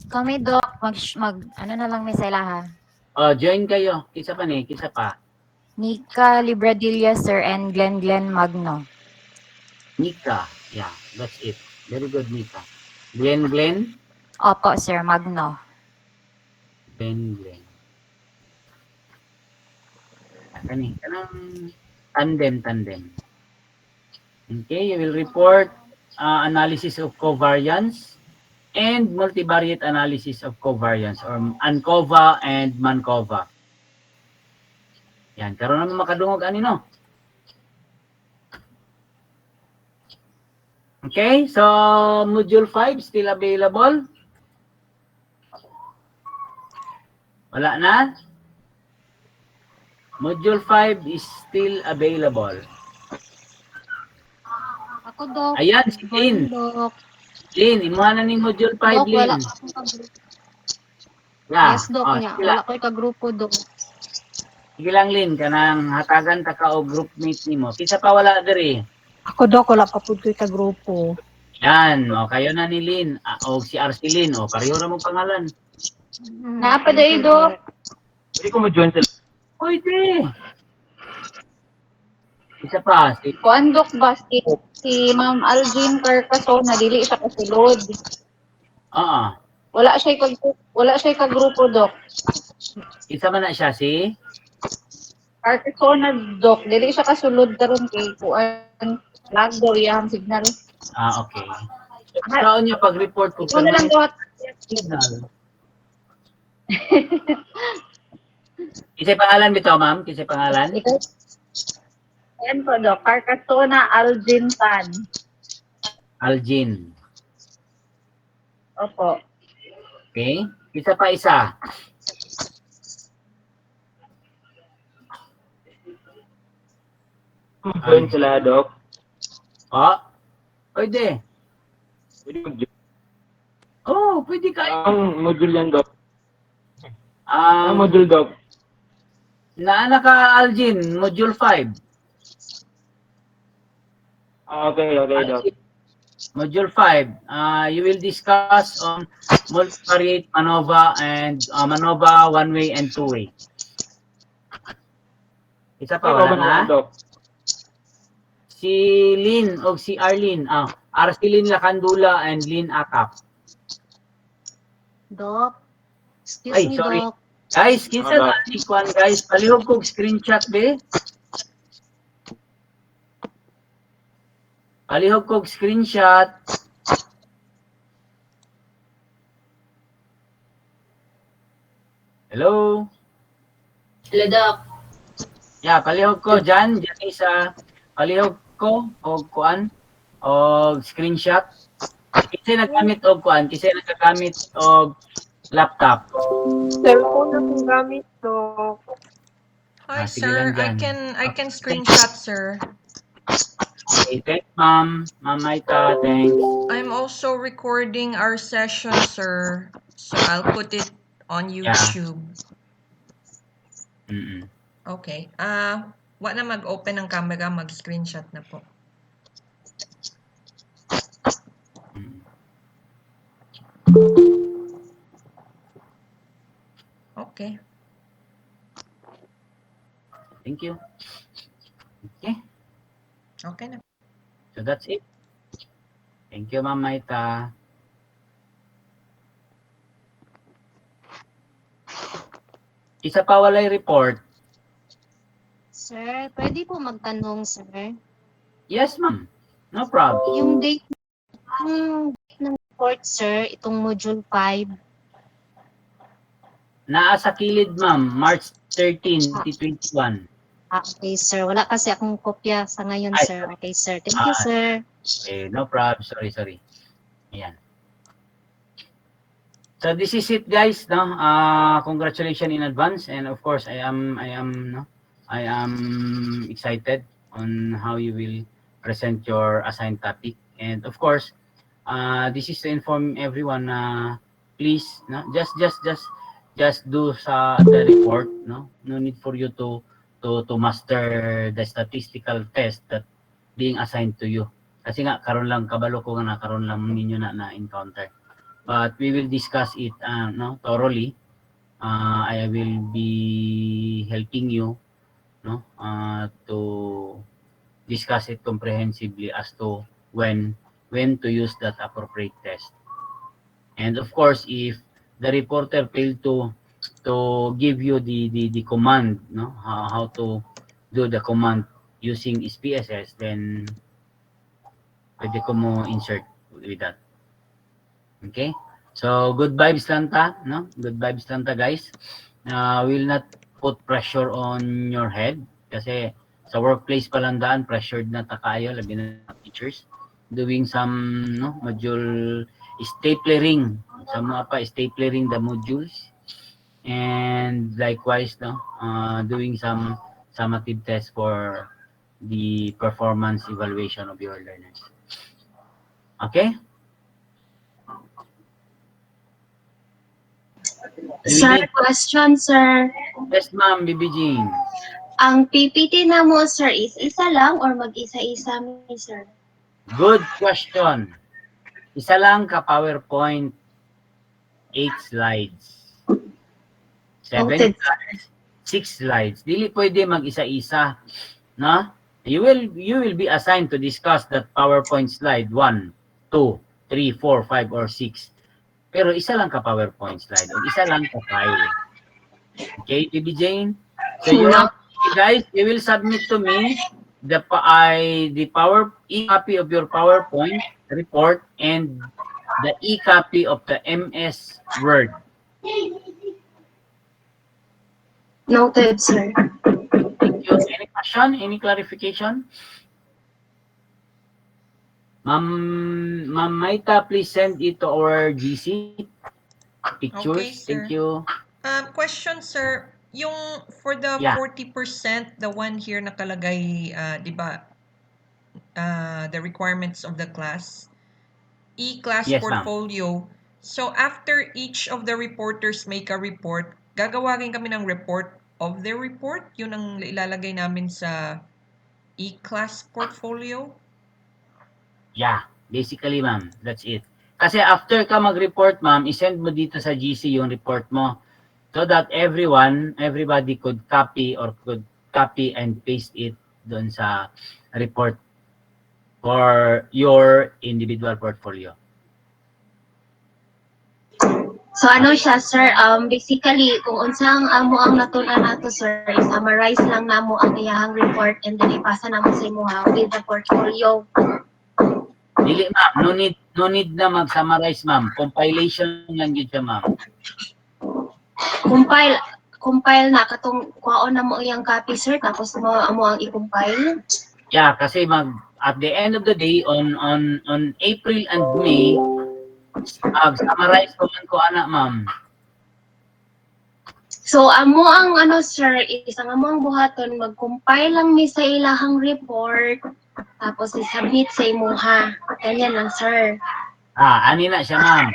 Kami, Doc, ano na lang may sa ilaha. Join kayo. Kisa pa ni, kisa pa. Nika Libradilla, Sir, and Glenn Magno. Nika. Yeah, that's it. Very good, Nika. Glenn? Opo, Sir, Magno. Glenn. Kanang tandem. Okay, you will report analysis of covariance and multivariate analysis of covariance or ANCOVA and MANCOVA. Yan, karon naman makadungog ani no. Okay, so module 5 still available? Wala na? Module 5 is still available. Ako, Doc. Ayan, si Lynn. Lynn, imuha na ni module 5, Doc, Lynn. wala ka akong ka-group. Yeah. Yes, Doc, niya. Wala ko ka-grupo, Doc. Sige lang, Lynn, kanang hatagan ta ka o group mate nimo. Kisa pa wala diri. Ako, Dok, wala pa po ko'y ka-grupo. Yan, o kayo na ni Lynn, o si Arcelin, o pareho na mong pangalan. Napaday, Dok. Pwede ko mo-join sila. Pwede. Isa pa, si Kuan, Dok, ba? Si Ma'am Alvin Carcasona, dili siya kasulod. Wala siya ka-grupo, Dok. Isa man na siya si? Carcasona, Dok. Dili siya kasulod karon kay kuan. Lag daw iyang signal. Okay. Saan niya pag-report ko? Ikaw na lang daw. Signal. Kisay pangalan bito, ma'am? Kisay pangalan? Ayan po, Dok. Carcasona Alvin Tan. Aljin. Opo. Okay. Isa pa isa. Join sila, Doc. Pwede. Pwede mag-join. Pwede ka. Ang module yan, Doc. Ang module, Doc. Naana ka, Aljin, Module 5. Okay, Doc. Module 5, you will discuss on multivariate MANOVA and MANOVA one-way and two-way. Isa pa, wala na? Doc. Si Lynn o si Arlene, Arcelin Lacandula and Lynn Akap. Doc. Excuse Ay, me, sorry. Doc. Guys, kinsa na ni Kwan, guys? Palihog kog screenshot, be. Palihog kog screenshot. Hello? Hello, Doc. Yeah, palihog ko dyan isa palihog ko og kuan og screenshot. Kasi naggamit og kuan, kasi nagagamit og laptop. Cellphone na kung gamit, Doc. Hi, sige sir. lang dyan. I can screenshot, sir. Okay, thanks, ma'am. Ma'am Maita, thanks. I'm also recording our session, sir. So I'll put it on YouTube. Okay. Wa na mag-open ng camera, mag-screenshot na po. Okay. Thank you. Okay. Okay na. So that's it. Thank you, Ma'am Maita. Isa pa walay report. Sir, pwede po magtanong, sir? Yes, ma'am. No problem. Yung date ng report, sir, itong module 5. Naa sa kilid, ma'am. March 13, 2021. Okay, sir. Wala kasi akong kopya sa ngayon, sir. Okay, sir. Thank you, sir. Okay, no problem. Sorry. Ayan. So this is it, guys. No, congratulations in advance, and of course, I am excited on how you will present your assigned topic, and of course, this is to inform everyone. Please, no, just do the report. No need for you to master the statistical test that being assigned to you. Kasi nga karon lang kabalo ko nga karon lang ninyo na encounter. But we will discuss it thoroughly. I will be helping you to discuss it comprehensively as to when to use that appropriate test. And of course, if the reporter failed to give you the command, how to do the command using SPSS, then pwede ko mo insert with that. Okay, so good vibes lang ta, no? Good vibes lang ta, guys. Will not put pressure on your head kasi sa workplace pa lang daan, pressured na ta kayo, labi na teachers. Doing some module staplering, sa mga pa staplering the modules, and likewise doing some summative test for the performance evaluation of your learners. Okay? Sir, question, sir. Yes, ma'am, Bibi Jean. Ang PPT na mo, sir, is isa lang or mag-isa-isa mi, sir? Good question. Isa lang ka PowerPoint, 8 slides. 7 Noted. slides, 6 slides. Dili pwede mag-isa-isa, no? You will be assigned to discuss that PowerPoint slide 1, 2, 3, 4, 5 or 6. Pero isa lang ka PowerPoint slide o isa lang ka file. Okay, Baby Jane? So you have, guys, you will submit to me the e-copy of your PowerPoint report and the e-copy of the MS Word. Noted, sir. Thank you. Any question? Any clarification? Ma'am Maita, please send it to our GC pictures. Okay, sir. Thank you. Question, sir. Yung for the Yeah. 40%, the one here nakalagay, di ba, the requirements of the class, e-class Yes, ma'am. portfolio. So after each of the reporters make a report, gagawin kami ng report of their report. Yun ang ilalagay namin sa e-class portfolio. Yeah, basically, ma'am, that's it. Kasi after ka mag-report, ma'am, isend mo dito sa GC yung report mo so that everybody could copy and paste it doon sa report for your individual portfolio. So ano siya, sir, basically, kung unsang amo ang natunan nato, sir, i-summarize lang namo ang iyahang report and then ipasa namo sa imuha with the portfolio. Dili, ma'am, no need na mag-summarize, ma'am. Compilation lang yun siya, ma'am. Compile na katong kuhaon na mo iyang copy, sir, tapos mo amo ang i-compile. Yeah, kasi at the end of the day, on April and May, summarize ko man ko, anak, ma'am. So amo ang ano, sir, isang amo ang buhaton, mag-compile lang mi sa ilahang report, tapos i-submit sa imuha. Ganyan lang, sir. Ani na siya, ma'am.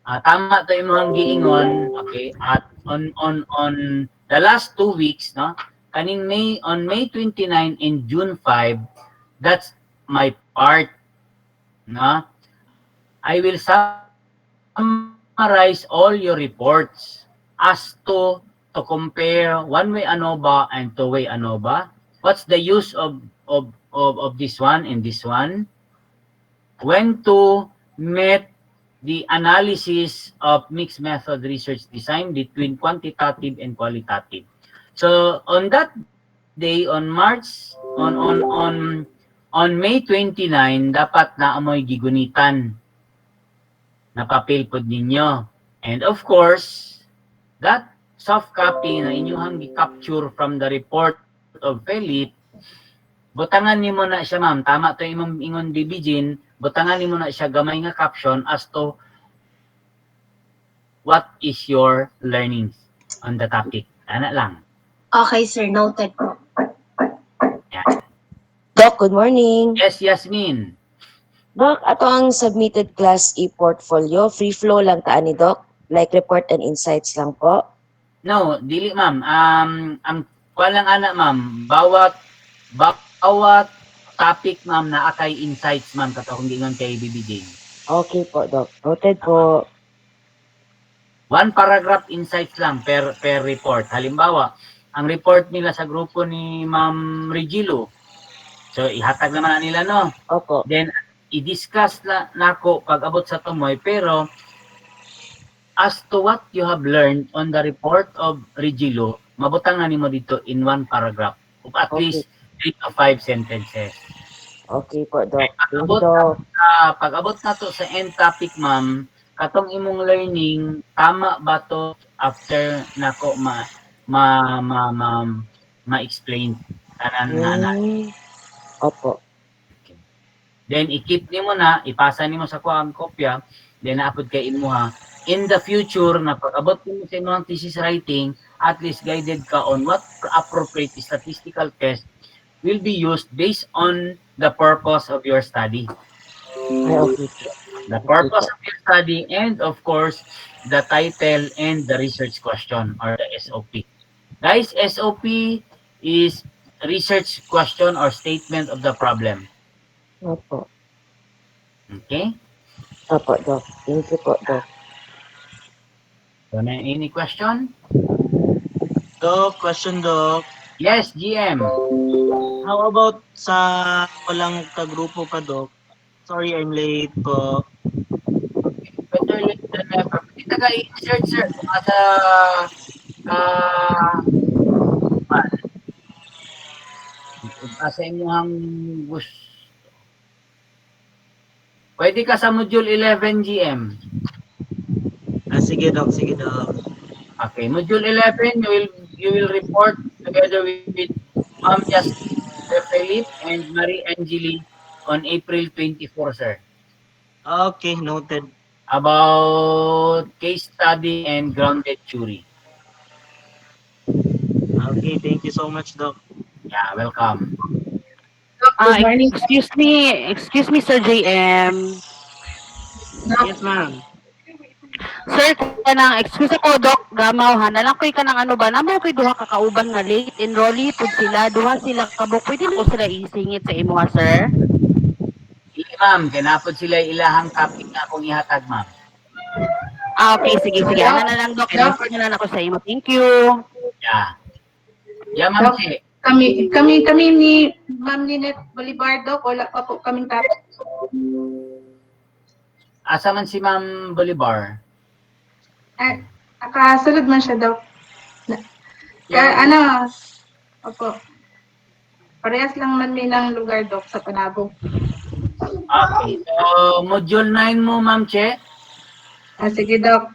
Tama to imong giingon, okay? At on the last 2 weeks, no? Kaning on May 29 and June 5, that's my part, no? I will summarize all your reports as to compare one way ANOVA and two way ANOVA. What's the use of this one and this one? When to meet the analysis of mixed method research design between quantitative and qualitative. So on that day, on May 29, dapat na amoy gigunitan na papel pod ninyo. And of course, that soft copy na inyong gi-capture from the report of Philip, butangan nimo na siya, ma'am. Tama to imong ingon, Bibijin, butangan nimo na siya gamay nga caption as to what is your learnings on the topic. Ana lang. Okay, sir. Noted po. Yeah. Doc, good morning. Yes, Yasmin. Doc, ato ang submitted class e-portfolio. Free flow lang ta ni Doc? Like report and insights lang po? No, dili, ma'am. Ang walang anak, ma'am. Bawat topic, ma'am, na akay insights, ma'am, katong gingon kay BBJ. Okay po, Doc. Noted po. One paragraph insights lang per report. Halimbawa, ang report nila sa grupo ni Ma'am Regilo. So, ihatag naman na nila, no? Opo. Then, i-discuss na nako pag abot sa tumoy. Pero, as to what you have learned on the report of Regilo, mabutang na nimo dito in one paragraph of at least 3 to 5 sentences. Okay po, Doc. Pag abot na to sa end topic, ma'am, katong imong learning, tama ba to after nako ma-explain Opo. Okay. Then i-keep nimo na, ipasa nimo sa kuang kopya, then na-upload kay imuha. In the future, na pag-abot nimo sa imong thesis writing, at least guided ka on what appropriate statistical test will be used based on the purpose of your study. The purpose of your study, and of course, the title and the research question or the SOP. Guys, SOP is research question or statement of the problem. Opo. Okay? Opo, Doc. Thank you po, Doc. So, any question? Doc, question, Doc. Yes, GM. How about sa walang kagrupo ka, Doc? Sorry, I'm late po. Better late than never. Kita ka i-search, sir. Kung asa asa inyong gusto. Pwede ka sa module 11, GM. Sige, Doc. Sige, Doc. Okay, module 11, you will report together with Ma'am Justin Philip and Marie Angeli on April 24, sir. Okay, noted. About case study and grounded theory. Okay, thank you so much, Doc. Yeah, welcome. Excuse me, Sir JM. Yes, ma'am. Sir, kanang excuse ako, Doc, gamaw ha. Nalang ko'y kanang ano ba, naman ko'y duha kakauban nga late enrollee pud sila, duha sila kabuk. Pwede mo sila isingit sa imo, ha, sir? Dili, ma'am, kinapod sila ilahang topic na akong ihatag, ma'am. Okay, sige. Ano na lang, Doc. Message na lang ako sa imo. Thank you. Yeah. Yeah, ma'am, si. Kami ni Ma'am Ninette Bolivar, Doc, wala pa po kaming topic. Asa man si Ma'am Bolivar? Nakasunod man siya, Doc. Opo. Parehas lang man may ng lugar, Doc, sa Panabong. Okay. So, module 9 mo, Ma'am Che? Sige, Doc.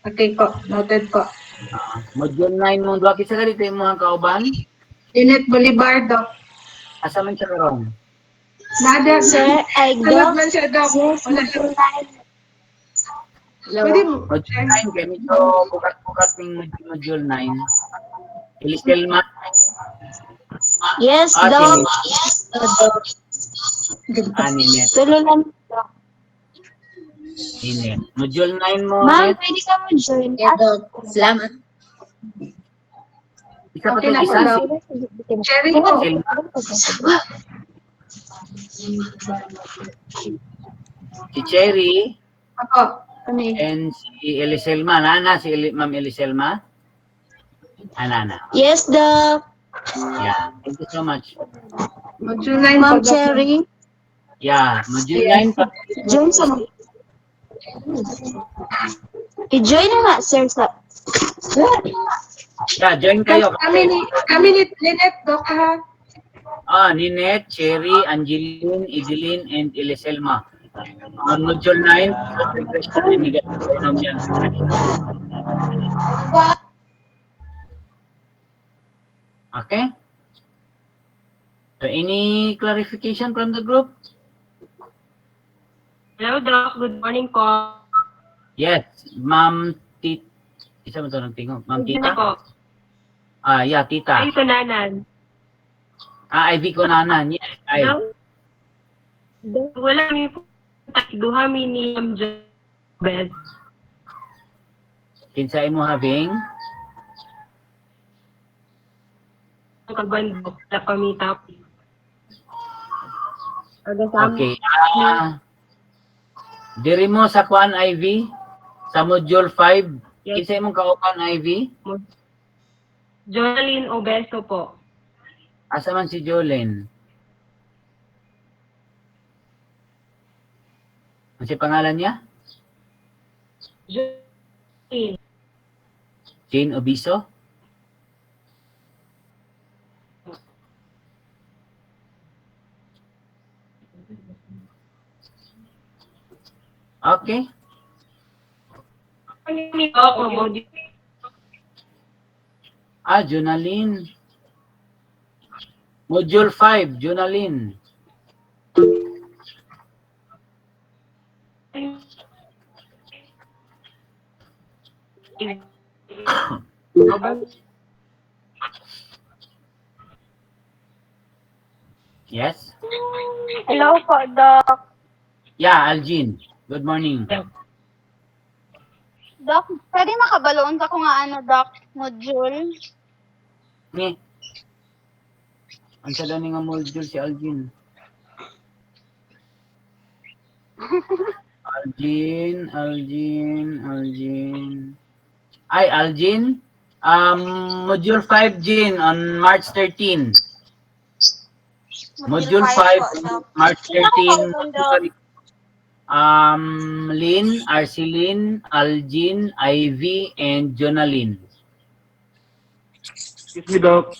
Okay po. Noted po. Module 9 mo, Doc. Isa ka dito yung mga kauban? Ninette Bolivar, Doc. Asa man siya karong? Nada. Sir, I Sunod man siya, Doc. Wala Pwede mo. Module 9, kaya nito bukat-bukat ng module 9. Iliselma. Yes, Doc. Yes, Doc. Ninette. Tulo lang, Doc. Ninette. Module 9 mo, Ma'am, Ninette. pwede ka mo join. Yeah, Doc. Salamat. Isa pa Okay itong na isa. po, Doc. Cherry po. Si Cherry. Ako. Kami. And si Eliselma. Nana, si Ma'am Eliselma. Nana. Yes, Doc. Yeah. Thank you so much. Module 9 Ma'am po, Doc. Cherry. Yeah. Module 9 pa. Join sa I-join na nga, sir, sa... Yeah, join kayo. Kami ni Ninette, Doc, ha? Ninette, Cherry, Angeline, Edeline, and Eliselma. On module 9, regression and negative polynomial. Okay? So, any clarification from the group? Hello, Doc. Good morning po. Yes, Ma'am Tita. Isa mo ito ng tingog? Ma'am Tita? Po. Yeah, Tita. Ay, ito nanan. Ivy ko nanan. Yes, Hello? Wala mi po. Duha mi ni Ma'am Jobel. Kinsay mo having? Kabandok na kami topic. Okay. Diri mo sa kuan Ivy? Sa module 5? Yes. Kinsay mong kaupan Ivy? Jolene Obeso po. Asa man si Jolene? Ano si pangalan niya? Jolene. Jane Obiso? Okay. Junaline. Module 5, Junaline. Yes? Hello po, Doc. Yeah, Algin. Good morning. Doc, pwede makabaloon sa kung ano, Doc, module? Ni. Ang sa dani nga module si Algin. Algin. Ay, Algin. Module 5, Jin, on March 13. Module 5, on March 13. Lynn, Arceline, Algin, Ivy, and Jonalyn. Excuse me, Doc.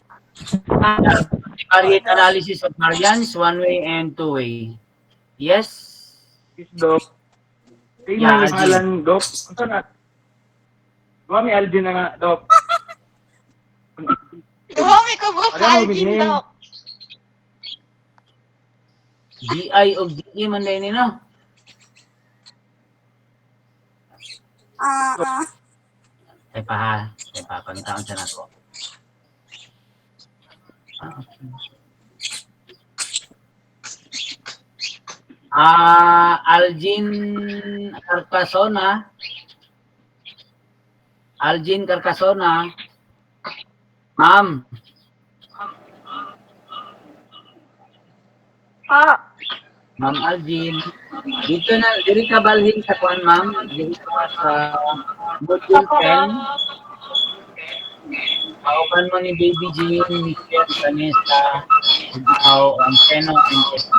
Variate analysis of variance, one-way and two-way. Yes? Excuse Doc. Tingnan Yeah, yung Algin. pangalan, Doc. Ano na? Diba may Algin na nga, Doc? Dumami ka ba, Ano mo Algin, bigyan? Doc? GI of GE man din no? Ay pa, pangitaon siya na ko. Algin Carcasona. Ma'am. Ma'am Algin. Diri ka balhin sa kuan, ma'am. Diri ka sa module 10. Kauban mo ni Baby Jean, Michelle, Vanessa, ikaw, Seno, and Jessica.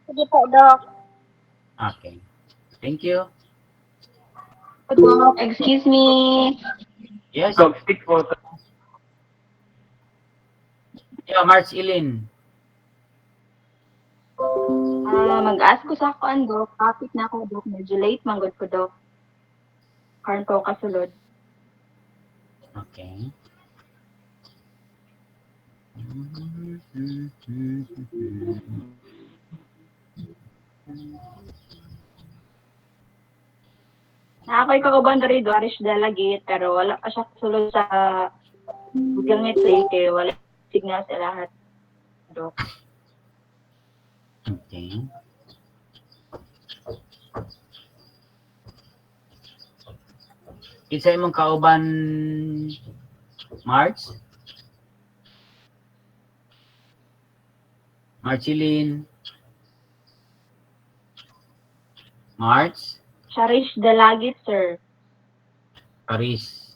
Sige po, Doc. Okay. Thank you. Doc, excuse me. Yes. Doc, stick photo. Yeah, March Ilin. Mag-ask ko sa kuan, Doc. Topic na ako, Doc. Medyo late, manggod ko, Doc. Karon ko kasulod. Okay. Ako'y kauban diri Dwarish Delegate, pero wala pa siya kasulod sa Google Meet kay wala signal sa lahat, Doc. Okay. Isa imong kauban March? Marcilin. March? Charish Delegate, sir. Paris.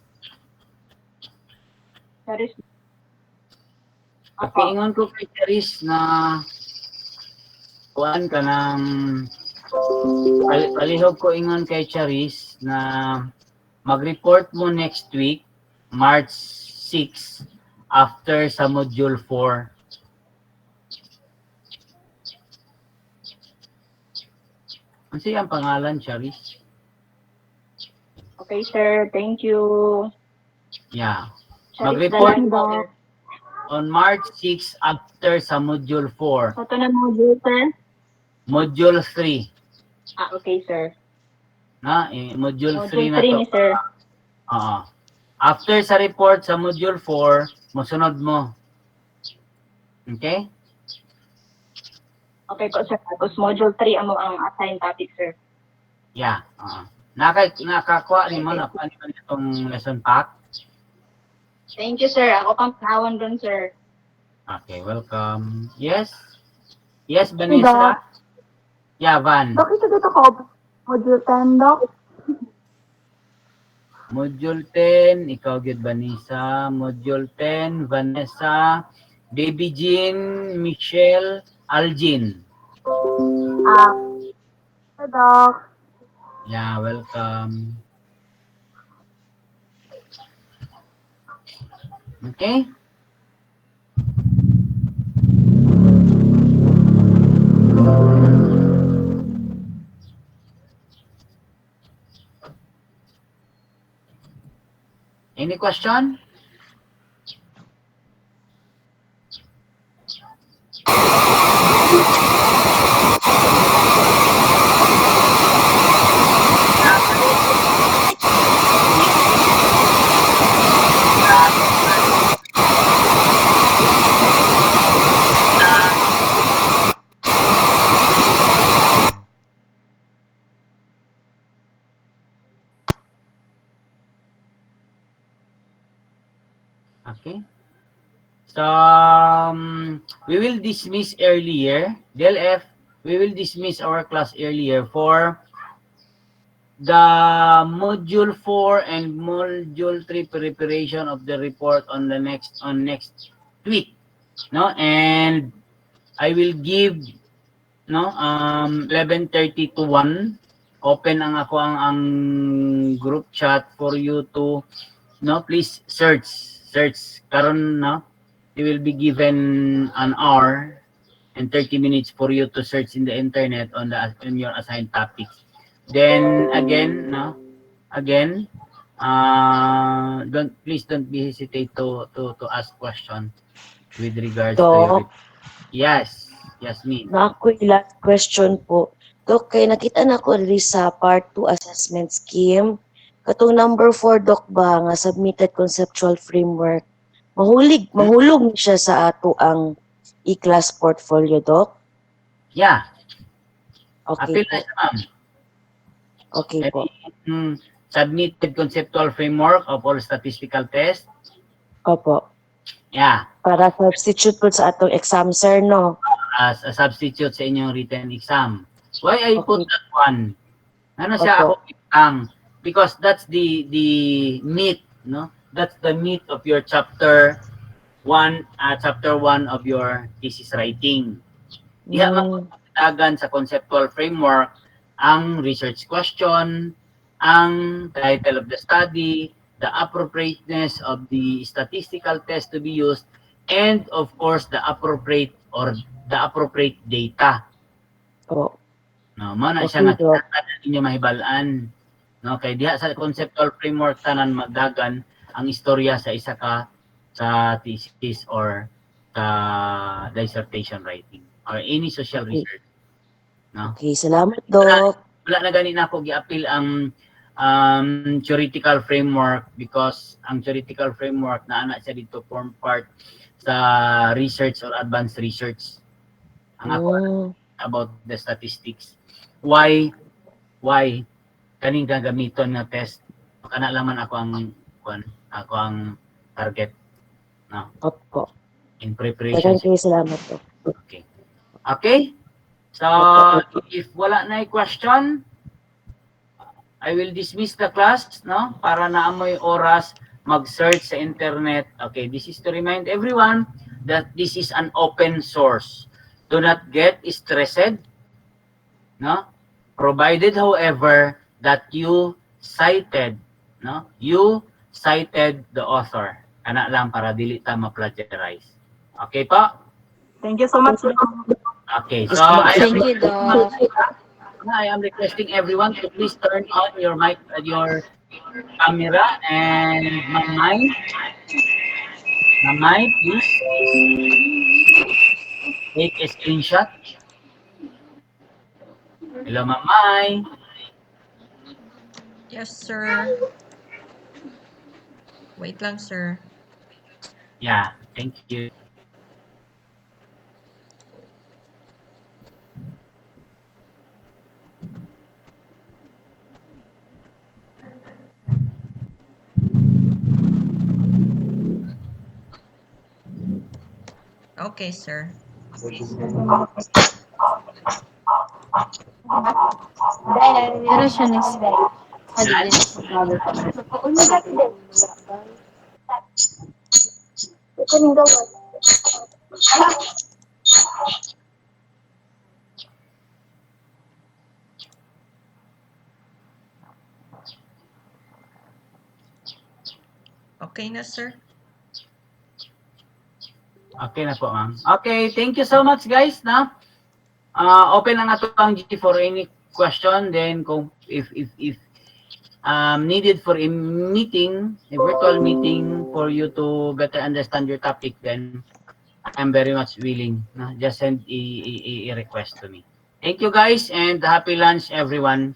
Charish. Pakiingon ko kay Charis na kuan ka ng palihog ko ingon kay Charis na mag-report mo next week, March 6, after sa Module 4. Ano siya ang pangalan, Charis? Okay, sir. Thank you. Yeah. Charish Mag-report Delegate, mo sir. on March 6 after sa Module 4. Ito na module, sir. Module 3. Okay, sir. Na, Module 3 na 3 to. ni sir. Oo. After sa report sa Module 4, musunod mo. Okay? Okay po, sir. Tapos module 3 amo ang assigned topic, sir. Yeah. Nakakuha ni mo na paano itong lesson pack. Thank you, sir. Ako pang tawon dun, sir. Okay, welcome. Yes? Yes, Vanessa? Yeah, Van. Doc, ito dito ko. Module 10, Doc. Module 10, ikaw gid Vanessa. Module 10, Vanessa, Baby Jean, Michelle, Algin. Doc. Yeah, welcome. Okay? Any question? Okay. So, we will dismiss earlier. DLF, we will dismiss our class earlier for the module 4 and module 3 preparation of the report on the next week. No, and I will give 11:30 to 1 open ang group chat for you to please search karon you will be given an hour and 30 minutes for you to search in the internet on your assigned topics. Then again please don't be hesitate to ask questions with regards to your yes me. Na ako'y last question po. Dok, kay nakita na ko rin sa part 2 assessment scheme. Katong number 4, Dok, ba, nga submitted conceptual framework. Mahulog siya sa ato ang e-class portfolio, Dok? Yeah. Okay Apil na siya, ma'am. Okay po. Submitted conceptual framework of all statistical tests. Opo. Yeah. Para substitute po sa atong exam, sir, no? As a substitute sa inyong written exam. Why I put that one? Ano siya ako ang because that's the meat, no? That's the meat of your chapter 1 of your thesis writing. Diha magpapatagan sa conceptual framework ang research question, ang title of the study, the appropriateness of the statistical test to be used, and of course the appropriate data. Oh. No, mana siya nga ninyo mahibalaan. No, kay diha sa conceptual framework tanan magdagan ang istorya sa isa ka sa thesis or sa dissertation writing or any social research. No? Okay, salamat, Dok. Wala na gani na ako gi-appeal ang theoretical framework because ang theoretical framework na ana siya dito form part sa research or advanced research. Ang ako about the statistics. Why kaning gagamiton nga test kana laman ako ang target, no? Opo. In preparation. Salamat po. Okay. So if wala na question, I will dismiss the class, no? Para naamoy oras mag-search sa internet. Okay, this is to remind everyone that this is an open source. Do not get stressed, no? Provided, however, that you cited, no? You cited the author. Kana lang para dili ta ma-plagiarize. Okay pa? Thank you so much. Okay, so I am requesting everyone to please turn on your mic, your camera, and Mamay, please take a screenshot. Hello, Mamay. Yes, sir. Wait lang, sir. Yeah, thank you. Okay, sir. Pero siya next. Okay na, sir. Okay na po, ma'am. Okay, thank you so much, guys. Na open ang ato ang GT for any question. Then, kung if needed for a meeting, a virtual meeting for you to better understand your topic, then I'm very much willing. Just send a request to me. Thank you, guys, and happy lunch, everyone.